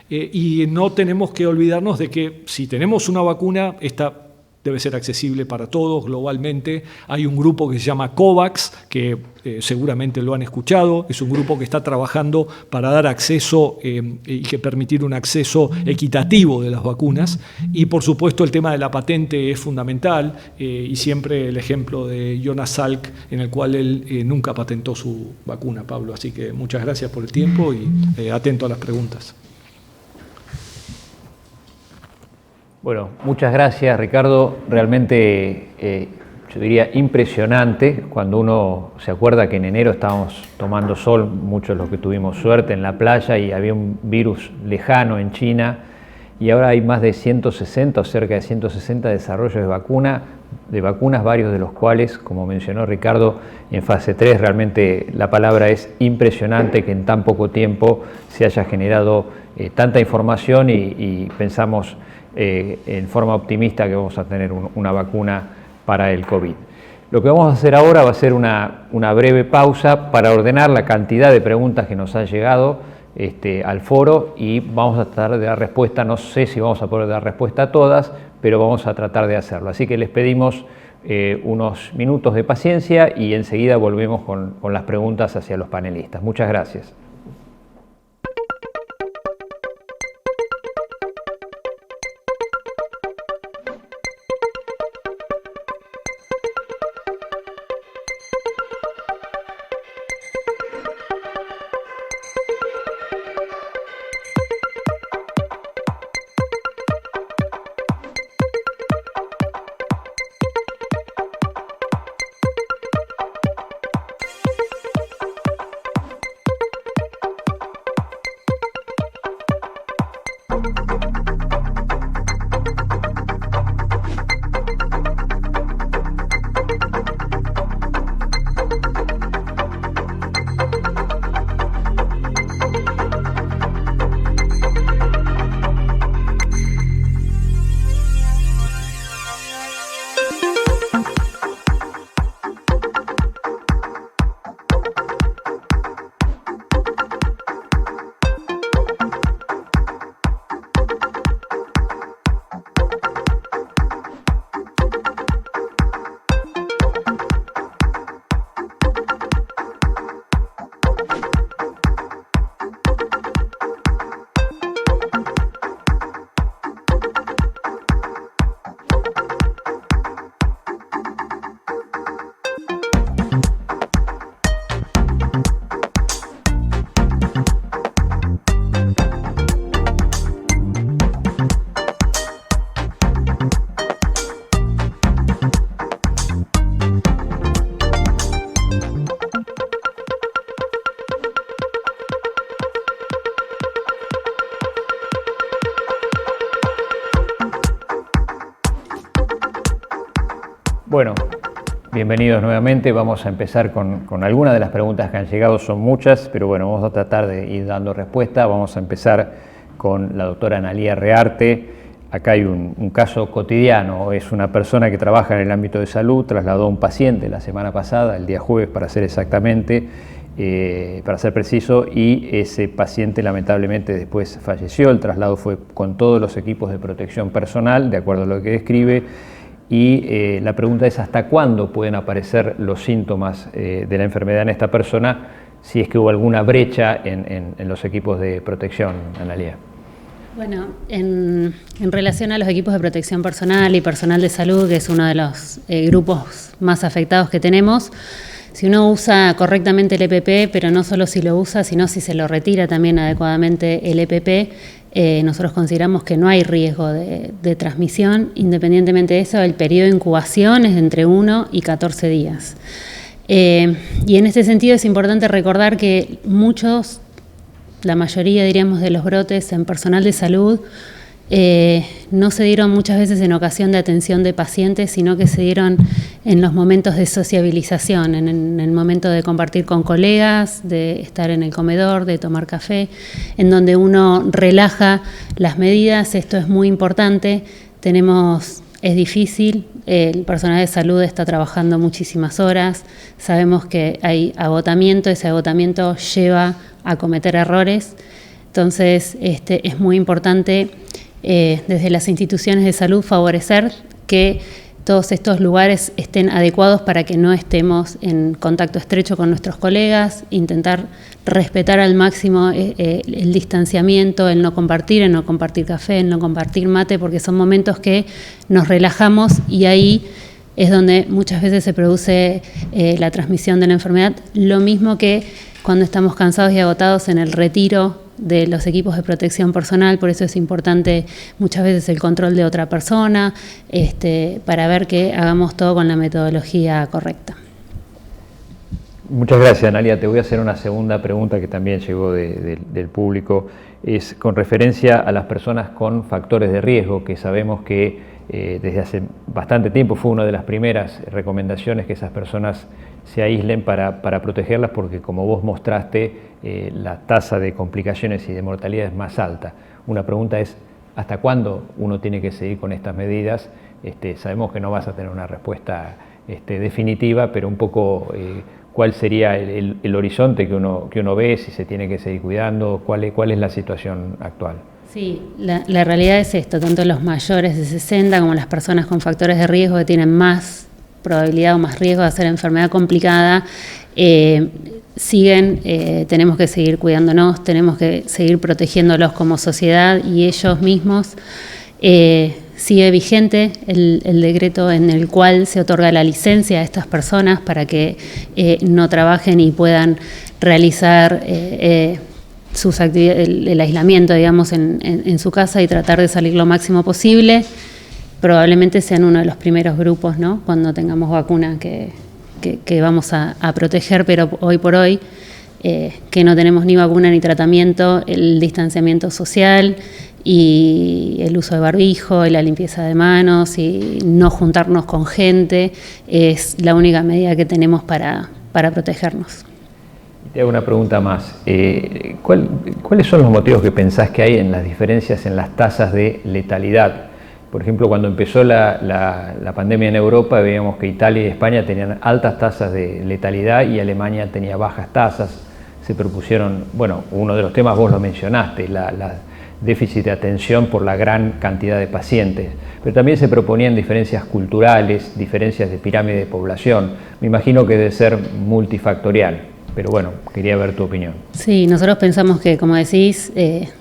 Y no tenemos que olvidarnos de que si tenemos una vacuna, esta debe ser accesible para todos globalmente. Hay un grupo que se llama COVAX, que seguramente lo han escuchado. Es un grupo que está trabajando para dar acceso y que permitir un acceso equitativo de las vacunas. Y por supuesto el tema de la patente es fundamental y siempre el ejemplo de Jonas Salk, en el cual él nunca patentó su vacuna, Pablo. Así que muchas gracias por el tiempo y atento a las preguntas. Bueno, muchas gracias, Ricardo. Realmente, yo diría, impresionante cuando uno se acuerda que en enero estábamos tomando sol, muchos de los que tuvimos suerte en la playa, y había un virus lejano en China, y ahora hay más de 160 o cerca de 160 desarrollos de vacunas, varios de los cuales, como mencionó Ricardo, en fase 3. Realmente la palabra es impresionante que en tan poco tiempo se haya generado tanta información y pensamos en forma optimista que vamos a tener una vacuna para el COVID. Lo que vamos a hacer ahora va a ser una breve pausa para ordenar la cantidad de preguntas que nos han llegado al foro y vamos a tratar de dar respuesta. No sé si vamos a poder dar respuesta a todas, pero vamos a tratar de hacerlo. Así que les pedimos unos minutos de paciencia y enseguida volvemos con las preguntas hacia los panelistas. Muchas gracias. Bueno, bienvenidos nuevamente. Vamos a empezar con algunas de las preguntas que han llegado, son muchas, pero bueno, vamos a tratar de ir dando respuesta. Vamos a empezar con la doctora Analía Rearte. Acá hay un caso cotidiano, es una persona que trabaja en el ámbito de salud, trasladó a un paciente la semana pasada, el día jueves para ser exactamente, para ser preciso, y ese paciente lamentablemente después falleció. El traslado fue con todos los equipos de protección personal, de acuerdo a lo que describe. Y la pregunta es ¿hasta cuándo pueden aparecer los síntomas de la enfermedad en esta persona? Si es que hubo alguna brecha en los equipos de protección, Analía. Bueno, en relación a los equipos de protección personal y personal de salud, que es uno de los grupos más afectados que tenemos, si uno usa correctamente el EPP, pero no solo si lo usa, sino si se lo retira también adecuadamente el EPP, nosotros consideramos que no hay riesgo de transmisión. Independientemente de eso, el periodo de incubación es de entre 1 y 14 días. Y en este sentido es importante recordar que la mayoría, diríamos, de los brotes en personal de salud no se dieron muchas veces en ocasión de atención de pacientes, sino que se dieron en los momentos de sociabilización, en el momento de compartir con colegas, de estar en el comedor, de tomar café, en donde uno relaja las medidas. Esto es muy importante. Es difícil, el personal de salud está trabajando muchísimas horas, sabemos que hay agotamiento, ese agotamiento lleva a cometer errores, entonces es muy importante desde las instituciones de salud favorecer que todos estos lugares estén adecuados para que no estemos en contacto estrecho con nuestros colegas, intentar respetar al máximo el distanciamiento, el no compartir café, el no compartir mate, porque son momentos que nos relajamos y ahí es donde muchas veces se produce la transmisión de la enfermedad, lo mismo que cuando estamos cansados y agotados en el retiro de los equipos de protección personal. Por eso es importante muchas veces el control de otra persona, para ver que hagamos todo con la metodología correcta. Muchas gracias, Analia. Te voy a hacer una segunda pregunta que también llegó del público. Es con referencia a las personas con factores de riesgo, que sabemos que desde hace bastante tiempo fue una de las primeras recomendaciones que esas personas se aíslen para protegerlas, porque como vos mostraste, la tasa de complicaciones y de mortalidad es más alta. Una pregunta es, ¿hasta cuándo uno tiene que seguir con estas medidas? Sabemos que no vas a tener una respuesta definitiva, pero un poco cuál sería el horizonte que uno ve, si se tiene que seguir cuidando, cuál es la situación actual. Sí, la realidad es esto, tanto los mayores de 60 como las personas con factores de riesgo que tienen más probabilidad o más riesgo de hacer enfermedad complicada, tenemos que seguir cuidándonos, tenemos que seguir protegiéndolos como sociedad y ellos mismos. Sigue vigente el decreto en el cual se otorga la licencia a estas personas para que no trabajen y puedan realizar sus actividades, el aislamiento, digamos, en su casa y tratar de salir lo máximo posible. Probablemente sean uno de los primeros grupos, ¿no?, cuando tengamos vacuna que vamos a proteger, pero hoy por hoy, que no tenemos ni vacuna ni tratamiento, el distanciamiento social y el uso de barbijo y la limpieza de manos y no juntarnos con gente es la única medida que tenemos para protegernos. Te hago una pregunta más. ¿Cuáles son los motivos que pensás que hay en las diferencias en las tasas de letalidad? Por ejemplo, cuando empezó la pandemia en Europa, veíamos que Italia y España tenían altas tasas de letalidad y Alemania tenía bajas tasas. Se propusieron, uno de los temas vos lo mencionaste, la déficit de atención por la gran cantidad de pacientes, pero también se proponían diferencias culturales, diferencias de pirámide de población. Me imagino que debe ser multifactorial, pero quería ver tu opinión. Sí, nosotros pensamos que, como decís,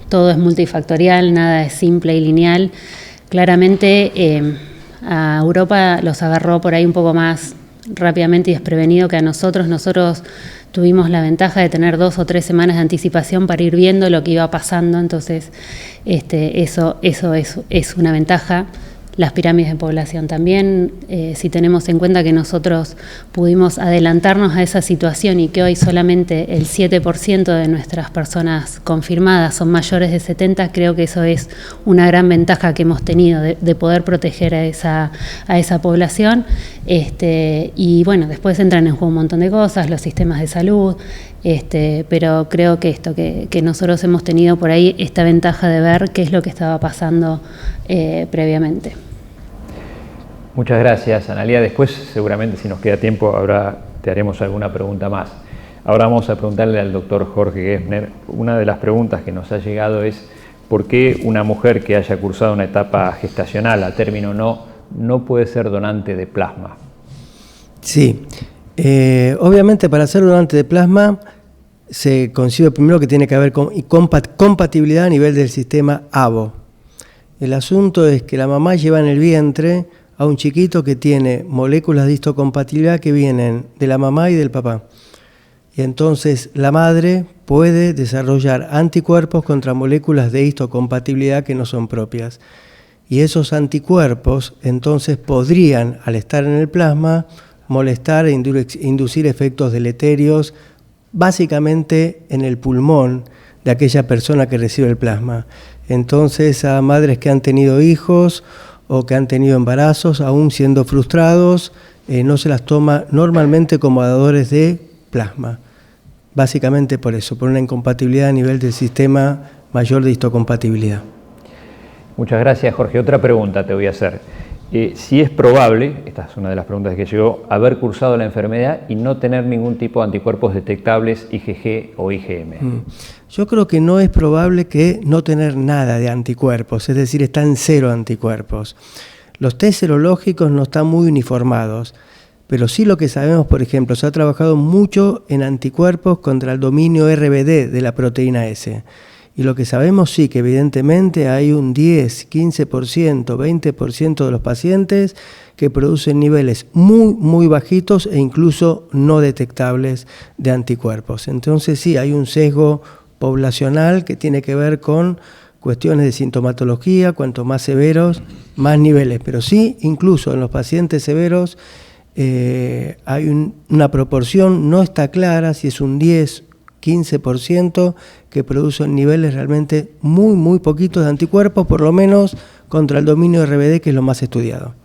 todo es multifactorial, nada es simple y lineal. Claramente a Europa los agarró por ahí un poco más rápidamente y desprevenido que a nosotros. Nosotros tuvimos la ventaja de tener 2 o 3 semanas de anticipación para ir viendo lo que iba pasando, entonces eso es una ventaja. Las pirámides de población también, si tenemos en cuenta que nosotros pudimos adelantarnos a esa situación y que hoy solamente el 7% de nuestras personas confirmadas son mayores de 70, creo que eso es una gran ventaja que hemos tenido de poder proteger a esa población. Y después entran en juego un montón de cosas, los sistemas de salud, pero creo que nosotros hemos tenido por ahí esta ventaja de ver qué es lo que estaba pasando previamente. Muchas gracias, Analia. Después, seguramente, si nos queda tiempo, te haremos alguna pregunta más. Ahora vamos a preguntarle al doctor Jorge Gessner. Una de las preguntas que nos ha llegado es ¿por qué una mujer que haya cursado una etapa gestacional a término no puede ser donante de plasma? Sí, obviamente para ser donante de plasma se concibe primero que tiene que haber compatibilidad a nivel del sistema AVO. El asunto es que la mamá lleva en el vientre a un chiquito que tiene moléculas de histocompatibilidad que vienen de la mamá y del papá. Y entonces la madre puede desarrollar anticuerpos contra moléculas de histocompatibilidad que no son propias. Y esos anticuerpos entonces podrían, al estar en el plasma, molestar e inducir efectos deleterios, básicamente en el pulmón de aquella persona que recibe el plasma. Entonces a madres que han tenido hijos o que han tenido embarazos, aún siendo frustrados, no se las toma normalmente como dadores de plasma. Básicamente por eso, por una incompatibilidad a nivel del sistema mayor de histocompatibilidad. Muchas gracias, Jorge. Otra pregunta te voy a hacer. Si es probable, esta es una de las preguntas que llegó, haber cursado la enfermedad y no tener ningún tipo de anticuerpos detectables IgG o IgM. Yo creo que no es probable que no tener nada de anticuerpos, es decir, están cero anticuerpos. Los test serológicos no están muy uniformados, pero sí lo que sabemos, por ejemplo, se ha trabajado mucho en anticuerpos contra el dominio RBD de la proteína S. Y lo que sabemos sí que evidentemente hay un 10, 15%, 20% de los pacientes que producen niveles muy bajitos e incluso no detectables de anticuerpos. Entonces sí, hay un sesgo poblacional que tiene que ver con cuestiones de sintomatología, cuanto más severos, más niveles. Pero sí, incluso en los pacientes severos hay una proporción, no está clara si es un 10, 15% que producen niveles realmente muy poquitos de anticuerpos, por lo menos contra el dominio RBD, que es lo más estudiado.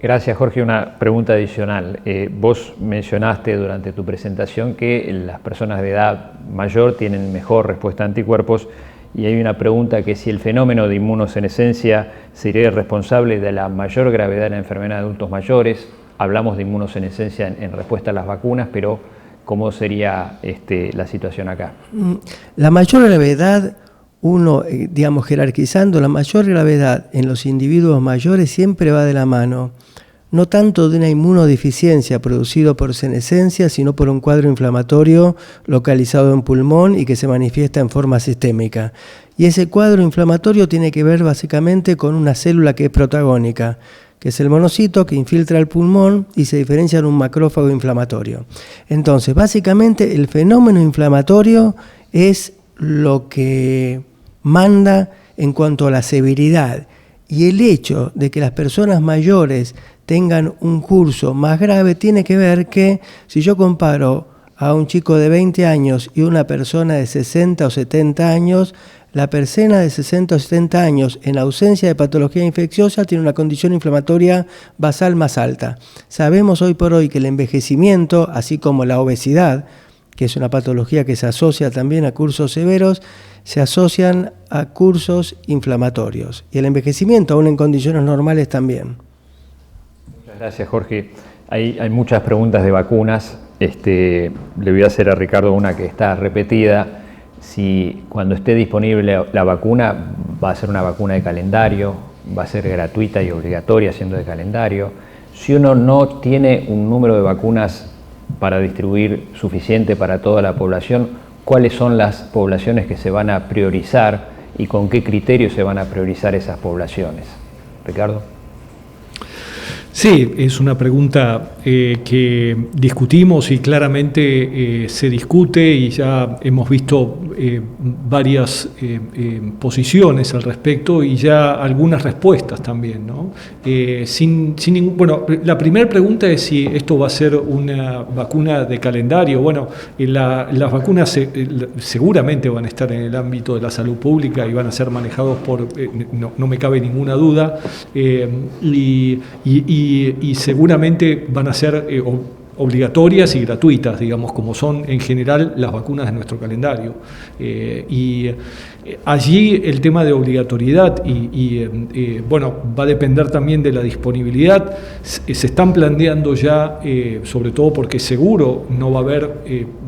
Gracias, Jorge. Una pregunta adicional. Vos mencionaste durante tu presentación que las personas de edad mayor tienen mejor respuesta a anticuerpos y hay una pregunta que si el fenómeno de inmunosenescencia sería responsable de la mayor gravedad de la enfermedad de adultos mayores. Hablamos de inmunosenescencia en respuesta a las vacunas, pero ¿cómo sería la situación acá? La mayor gravedad, digamos jerarquizando, la mayor gravedad en los individuos mayores siempre va de la mano, no tanto de una inmunodeficiencia producida por senescencia, sino por un cuadro inflamatorio localizado en pulmón y que se manifiesta en forma sistémica. Y ese cuadro inflamatorio tiene que ver básicamente con una célula que es protagónica, que es el monocito que infiltra el pulmón y se diferencia en un macrófago inflamatorio. Entonces, básicamente el fenómeno inflamatorio es lo que manda en cuanto a la severidad. Y el hecho de que las personas mayores tengan un curso más grave tiene que ver que si yo comparo a un chico de 20 años y una persona de 60 o 70 años, la persona de 60 o 70 años, en ausencia de patología infecciosa, tiene una condición inflamatoria basal más alta. Sabemos hoy por hoy que el envejecimiento, así como la obesidad, que es una patología que se asocia también a cursos severos, se asocian a cursos inflamatorios. Y el envejecimiento, aún en condiciones normales, también. Muchas gracias, Jorge. Hay muchas preguntas de vacunas. Le voy a hacer a Ricardo una que está repetida. Si cuando esté disponible la vacuna, va a ser una vacuna de calendario, va a ser gratuita y obligatoria siendo de calendario. Si uno no tiene un número de vacunas para distribuir suficiente para toda la población, ¿cuáles son las poblaciones que se van a priorizar y con qué criterios se van a priorizar esas poblaciones? Ricardo. Sí, es una pregunta que discutimos y claramente se discute y ya hemos visto varias posiciones al respecto y ya algunas respuestas también, ¿no? Bueno, la primera pregunta es si esto va a ser una vacuna de calendario. Bueno, las vacunas seguramente van a estar en el ámbito de la salud pública y van a ser manejados por, no me cabe ninguna duda, y seguramente van a ser obligatorias y gratuitas, digamos, como son en general las vacunas de nuestro calendario. Allí el tema de obligatoriedad bueno, va a depender también de la disponibilidad. Se están planteando ya, sobre todo porque seguro no va a haber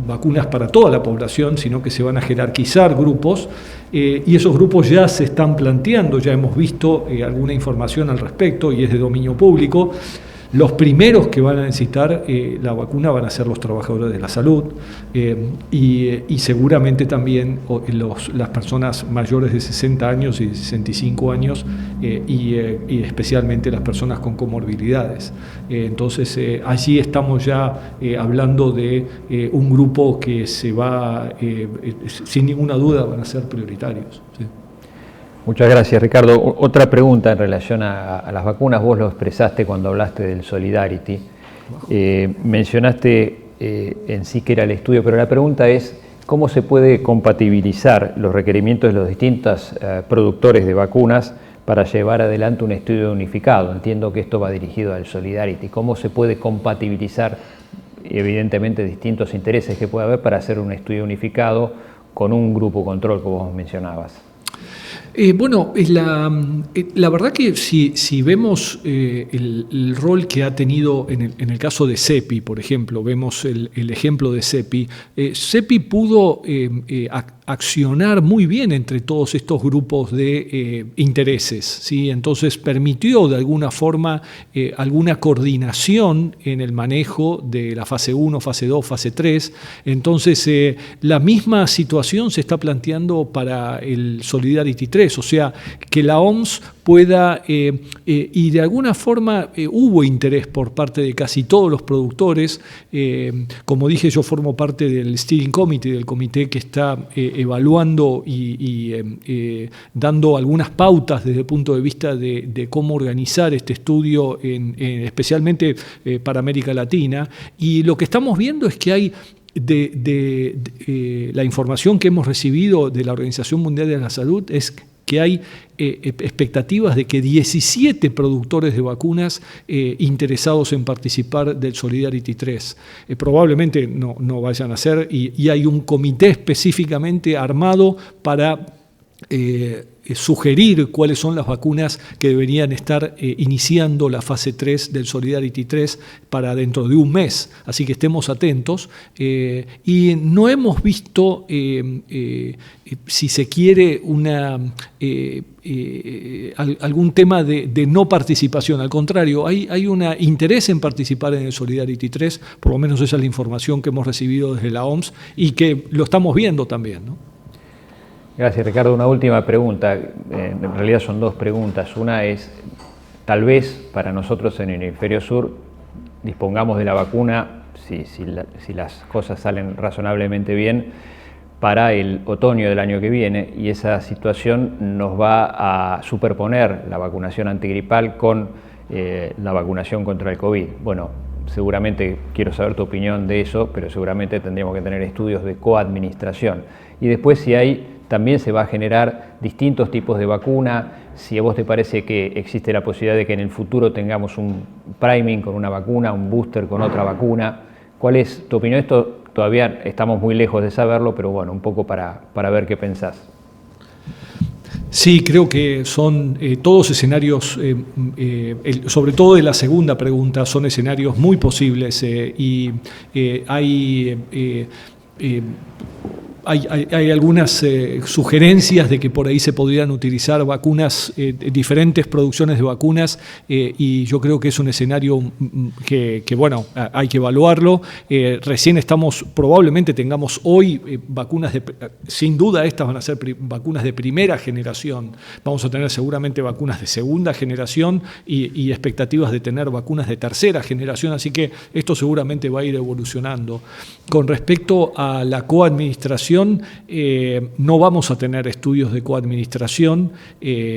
vacunas para toda la población, sino que se van a jerarquizar grupos, y esos grupos ya se están planteando, ya hemos visto alguna información al respecto y es de dominio público. Los primeros que van a necesitar la vacuna van a ser los trabajadores de la salud y seguramente también las personas mayores de 60 años y 65 años y especialmente las personas con comorbilidades. Entonces allí estamos ya hablando de un grupo que se va, sin ninguna duda, van a ser prioritarios. ¿Sí? Muchas gracias, Ricardo. Otra pregunta en relación a las vacunas. Vos lo expresaste cuando hablaste del Solidarity. Mencionaste en sí que era el estudio, pero la pregunta es ¿cómo se puede compatibilizar los requerimientos de los distintos productores de vacunas para llevar adelante un estudio unificado? Entiendo que esto va dirigido al Solidarity. ¿Cómo se puede compatibilizar, evidentemente, distintos intereses que puede haber para hacer un estudio unificado con un grupo control, como vos mencionabas? Bueno, la verdad que si vemos el rol que ha tenido en el caso de CEPI, por ejemplo, vemos el ejemplo de CEPI, CEPI pudo accionar muy bien entre todos estos grupos de intereses, ¿sí? Entonces permitió de alguna forma alguna coordinación en el manejo de la fase 1, fase 2, fase 3. Entonces la misma situación se está planteando para el Solidarity 3, o sea, que la OMS pueda, y de alguna forma hubo interés por parte de casi todos los productores. Como dije, yo formo parte del Steering Committee, del comité que está evaluando y dando algunas pautas desde el punto de vista de cómo organizar este estudio, especialmente para América Latina. Y lo que estamos viendo es que hay la información que hemos recibido de la Organización Mundial de la Salud es que hay expectativas de que 17 productores de vacunas interesados en participar del Solidarity 3. Probablemente no vayan a ser, y hay un comité específicamente armado para sugerir cuáles son las vacunas que deberían estar iniciando la fase 3 del Solidarity 3 para dentro de un mes. Así que estemos atentos. Y no hemos visto, si se quiere, algún tema de no participación. Al contrario, hay un interés en participar en el Solidarity 3, por lo menos esa es la información que hemos recibido desde la OMS y que lo estamos viendo también, ¿no? Gracias, Ricardo. Una última pregunta, en realidad son dos preguntas. Una es, tal vez para nosotros en el hemisferio sur dispongamos de la vacuna, si las cosas salen razonablemente bien, para el otoño del año que viene, y esa situación nos va a superponer la vacunación antigripal con la vacunación contra el COVID. Bueno, seguramente quiero saber tu opinión de eso, pero seguramente tendríamos que tener estudios de coadministración. Y después también se va a generar distintos tipos de vacuna. Si a vos te parece que existe la posibilidad de que en el futuro tengamos un priming con una vacuna, un booster con otra vacuna, ¿cuál es tu opinión? Esto todavía estamos muy lejos de saberlo, pero bueno, un poco para ver qué pensás. Sí, creo que son todos escenarios, sobre todo de la segunda pregunta, son escenarios muy posibles y hay algunas sugerencias de que por ahí se podrían utilizar vacunas, diferentes producciones de vacunas, y yo creo que es un escenario que bueno, hay que evaluarlo. Recién probablemente tengamos hoy vacunas, sin duda estas van a ser vacunas de primera generación. Vamos a tener seguramente vacunas de segunda generación y expectativas de tener vacunas de tercera generación, así que esto seguramente va a ir evolucionando. Con respecto a la coadministración, no vamos a tener estudios de coadministración,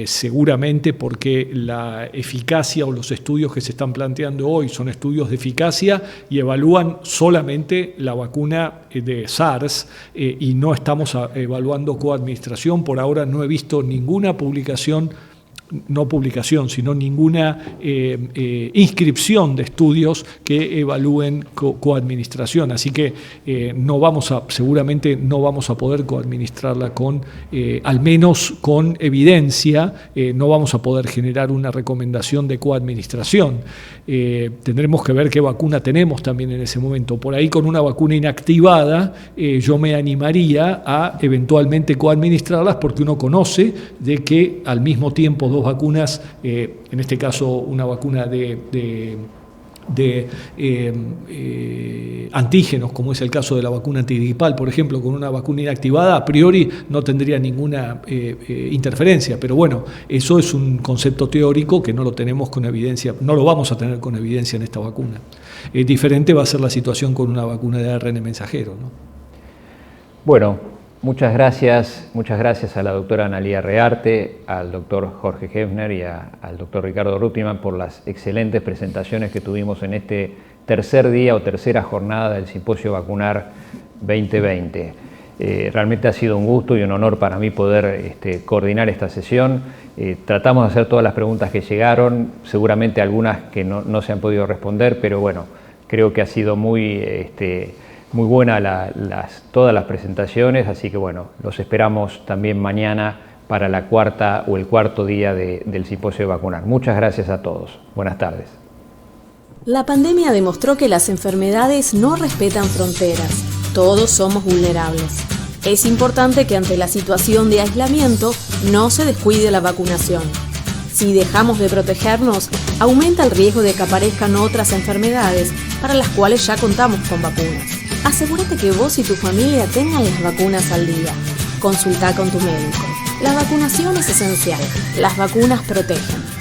seguramente porque la eficacia o los estudios que se están planteando hoy son estudios de eficacia y evalúan solamente la vacuna de SARS y no estamos evaluando coadministración. Por ahora no he visto ninguna publicación, sino ninguna inscripción de estudios que evalúen coadministración. Así que seguramente no vamos a poder coadministrarla al menos con evidencia, no vamos a poder generar una recomendación de coadministración. Tendremos que ver qué vacuna tenemos también en ese momento. Por ahí con una vacuna inactivada yo me animaría a eventualmente coadministrarlas porque uno conoce de que al mismo tiempo dos vacunas, en este caso una vacuna de antígenos, como es el caso de la vacuna antigripal, por ejemplo, con una vacuna inactivada, a priori no tendría ninguna interferencia, pero bueno, eso es un concepto teórico que no lo tenemos con evidencia, no lo vamos a tener con evidencia en esta vacuna. Diferente va a ser la situación con una vacuna de ARN mensajero, ¿no? Bueno, muchas gracias a la doctora Analía Rearte, al doctor Jorge Hefner y al doctor Ricardo Rutiman por las excelentes presentaciones que tuvimos en este tercer día o tercera jornada del Simposio Vacunar 2020. Realmente ha sido un gusto y un honor para mí poder coordinar esta sesión. Tratamos de hacer todas las preguntas que llegaron, seguramente algunas que no se han podido responder, pero bueno, creo que ha sido muy buena todas las presentaciones, así que bueno, los esperamos también mañana para la cuarta o el cuarto día del Simposio de Vacunar. Muchas gracias a todos. Buenas tardes. La pandemia demostró que las enfermedades no respetan fronteras. Todos somos vulnerables. Es importante que ante la situación de aislamiento no se descuide la vacunación. Si dejamos de protegernos, aumenta el riesgo de que aparezcan otras enfermedades para las cuales ya contamos con vacunas. Asegúrate que vos y tu familia tengan las vacunas al día. Consulta con tu médico. La vacunación es esencial. Las vacunas protegen.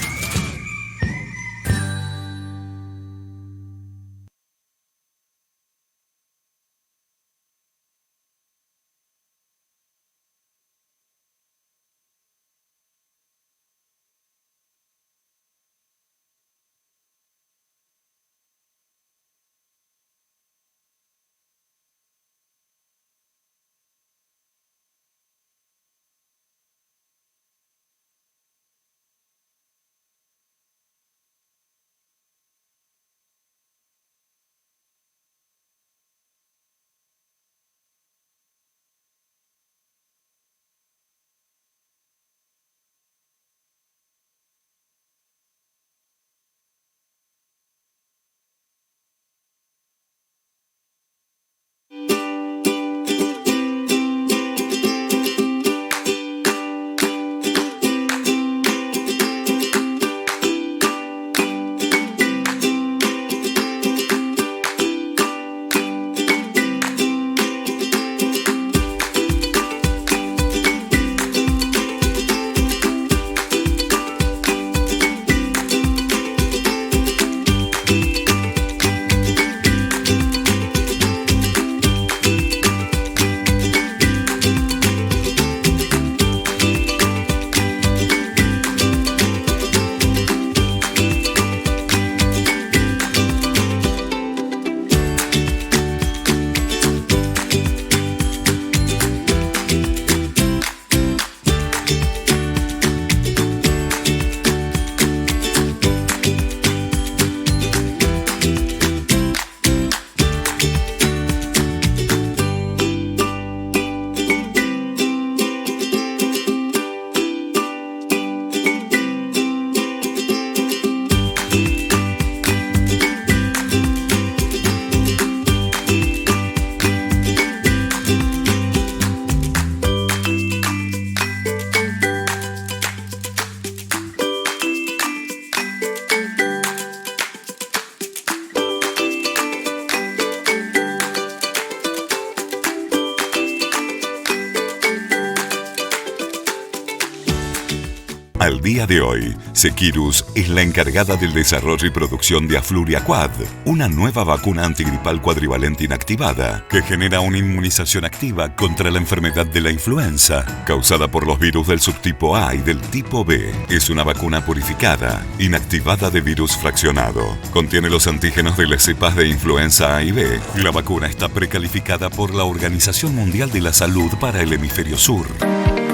Al día de hoy, Seqirus es la encargada del desarrollo y producción de Afluria Quad, una nueva vacuna antigripal cuadrivalente inactivada que genera una inmunización activa contra la enfermedad de la influenza, causada por los virus del subtipo A y del tipo B. Es una vacuna purificada, inactivada de virus fraccionado. Contiene los antígenos de las cepas de influenza A y B. La vacuna está precalificada por la Organización Mundial de la Salud para el Hemisferio Sur.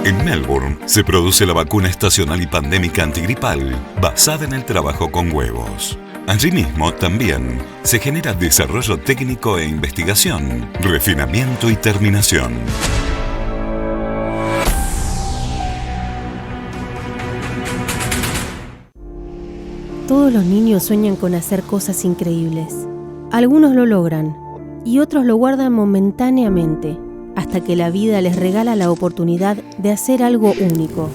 En Melbourne se produce la vacuna estacional y pandémica antigripal basada en el trabajo con huevos. Allí mismo también se genera desarrollo técnico e investigación, refinamiento y terminación. Todos los niños sueñan con hacer cosas increíbles. Algunos lo logran y otros lo guardan momentáneamente, hasta que la vida les regala la oportunidad de hacer algo único.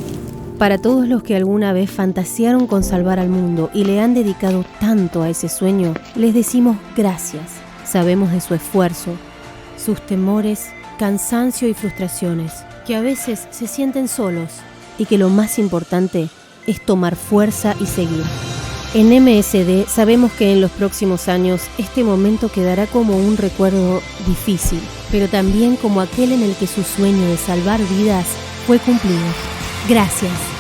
Para todos los que alguna vez fantasearon con salvar al mundo y le han dedicado tanto a ese sueño, les decimos gracias. Sabemos de su esfuerzo, sus temores, cansancio y frustraciones, que a veces se sienten solos y que lo más importante es tomar fuerza y seguir. En MSD sabemos que en los próximos años este momento quedará como un recuerdo difícil, pero también como aquel en el que su sueño de salvar vidas fue cumplido. Gracias.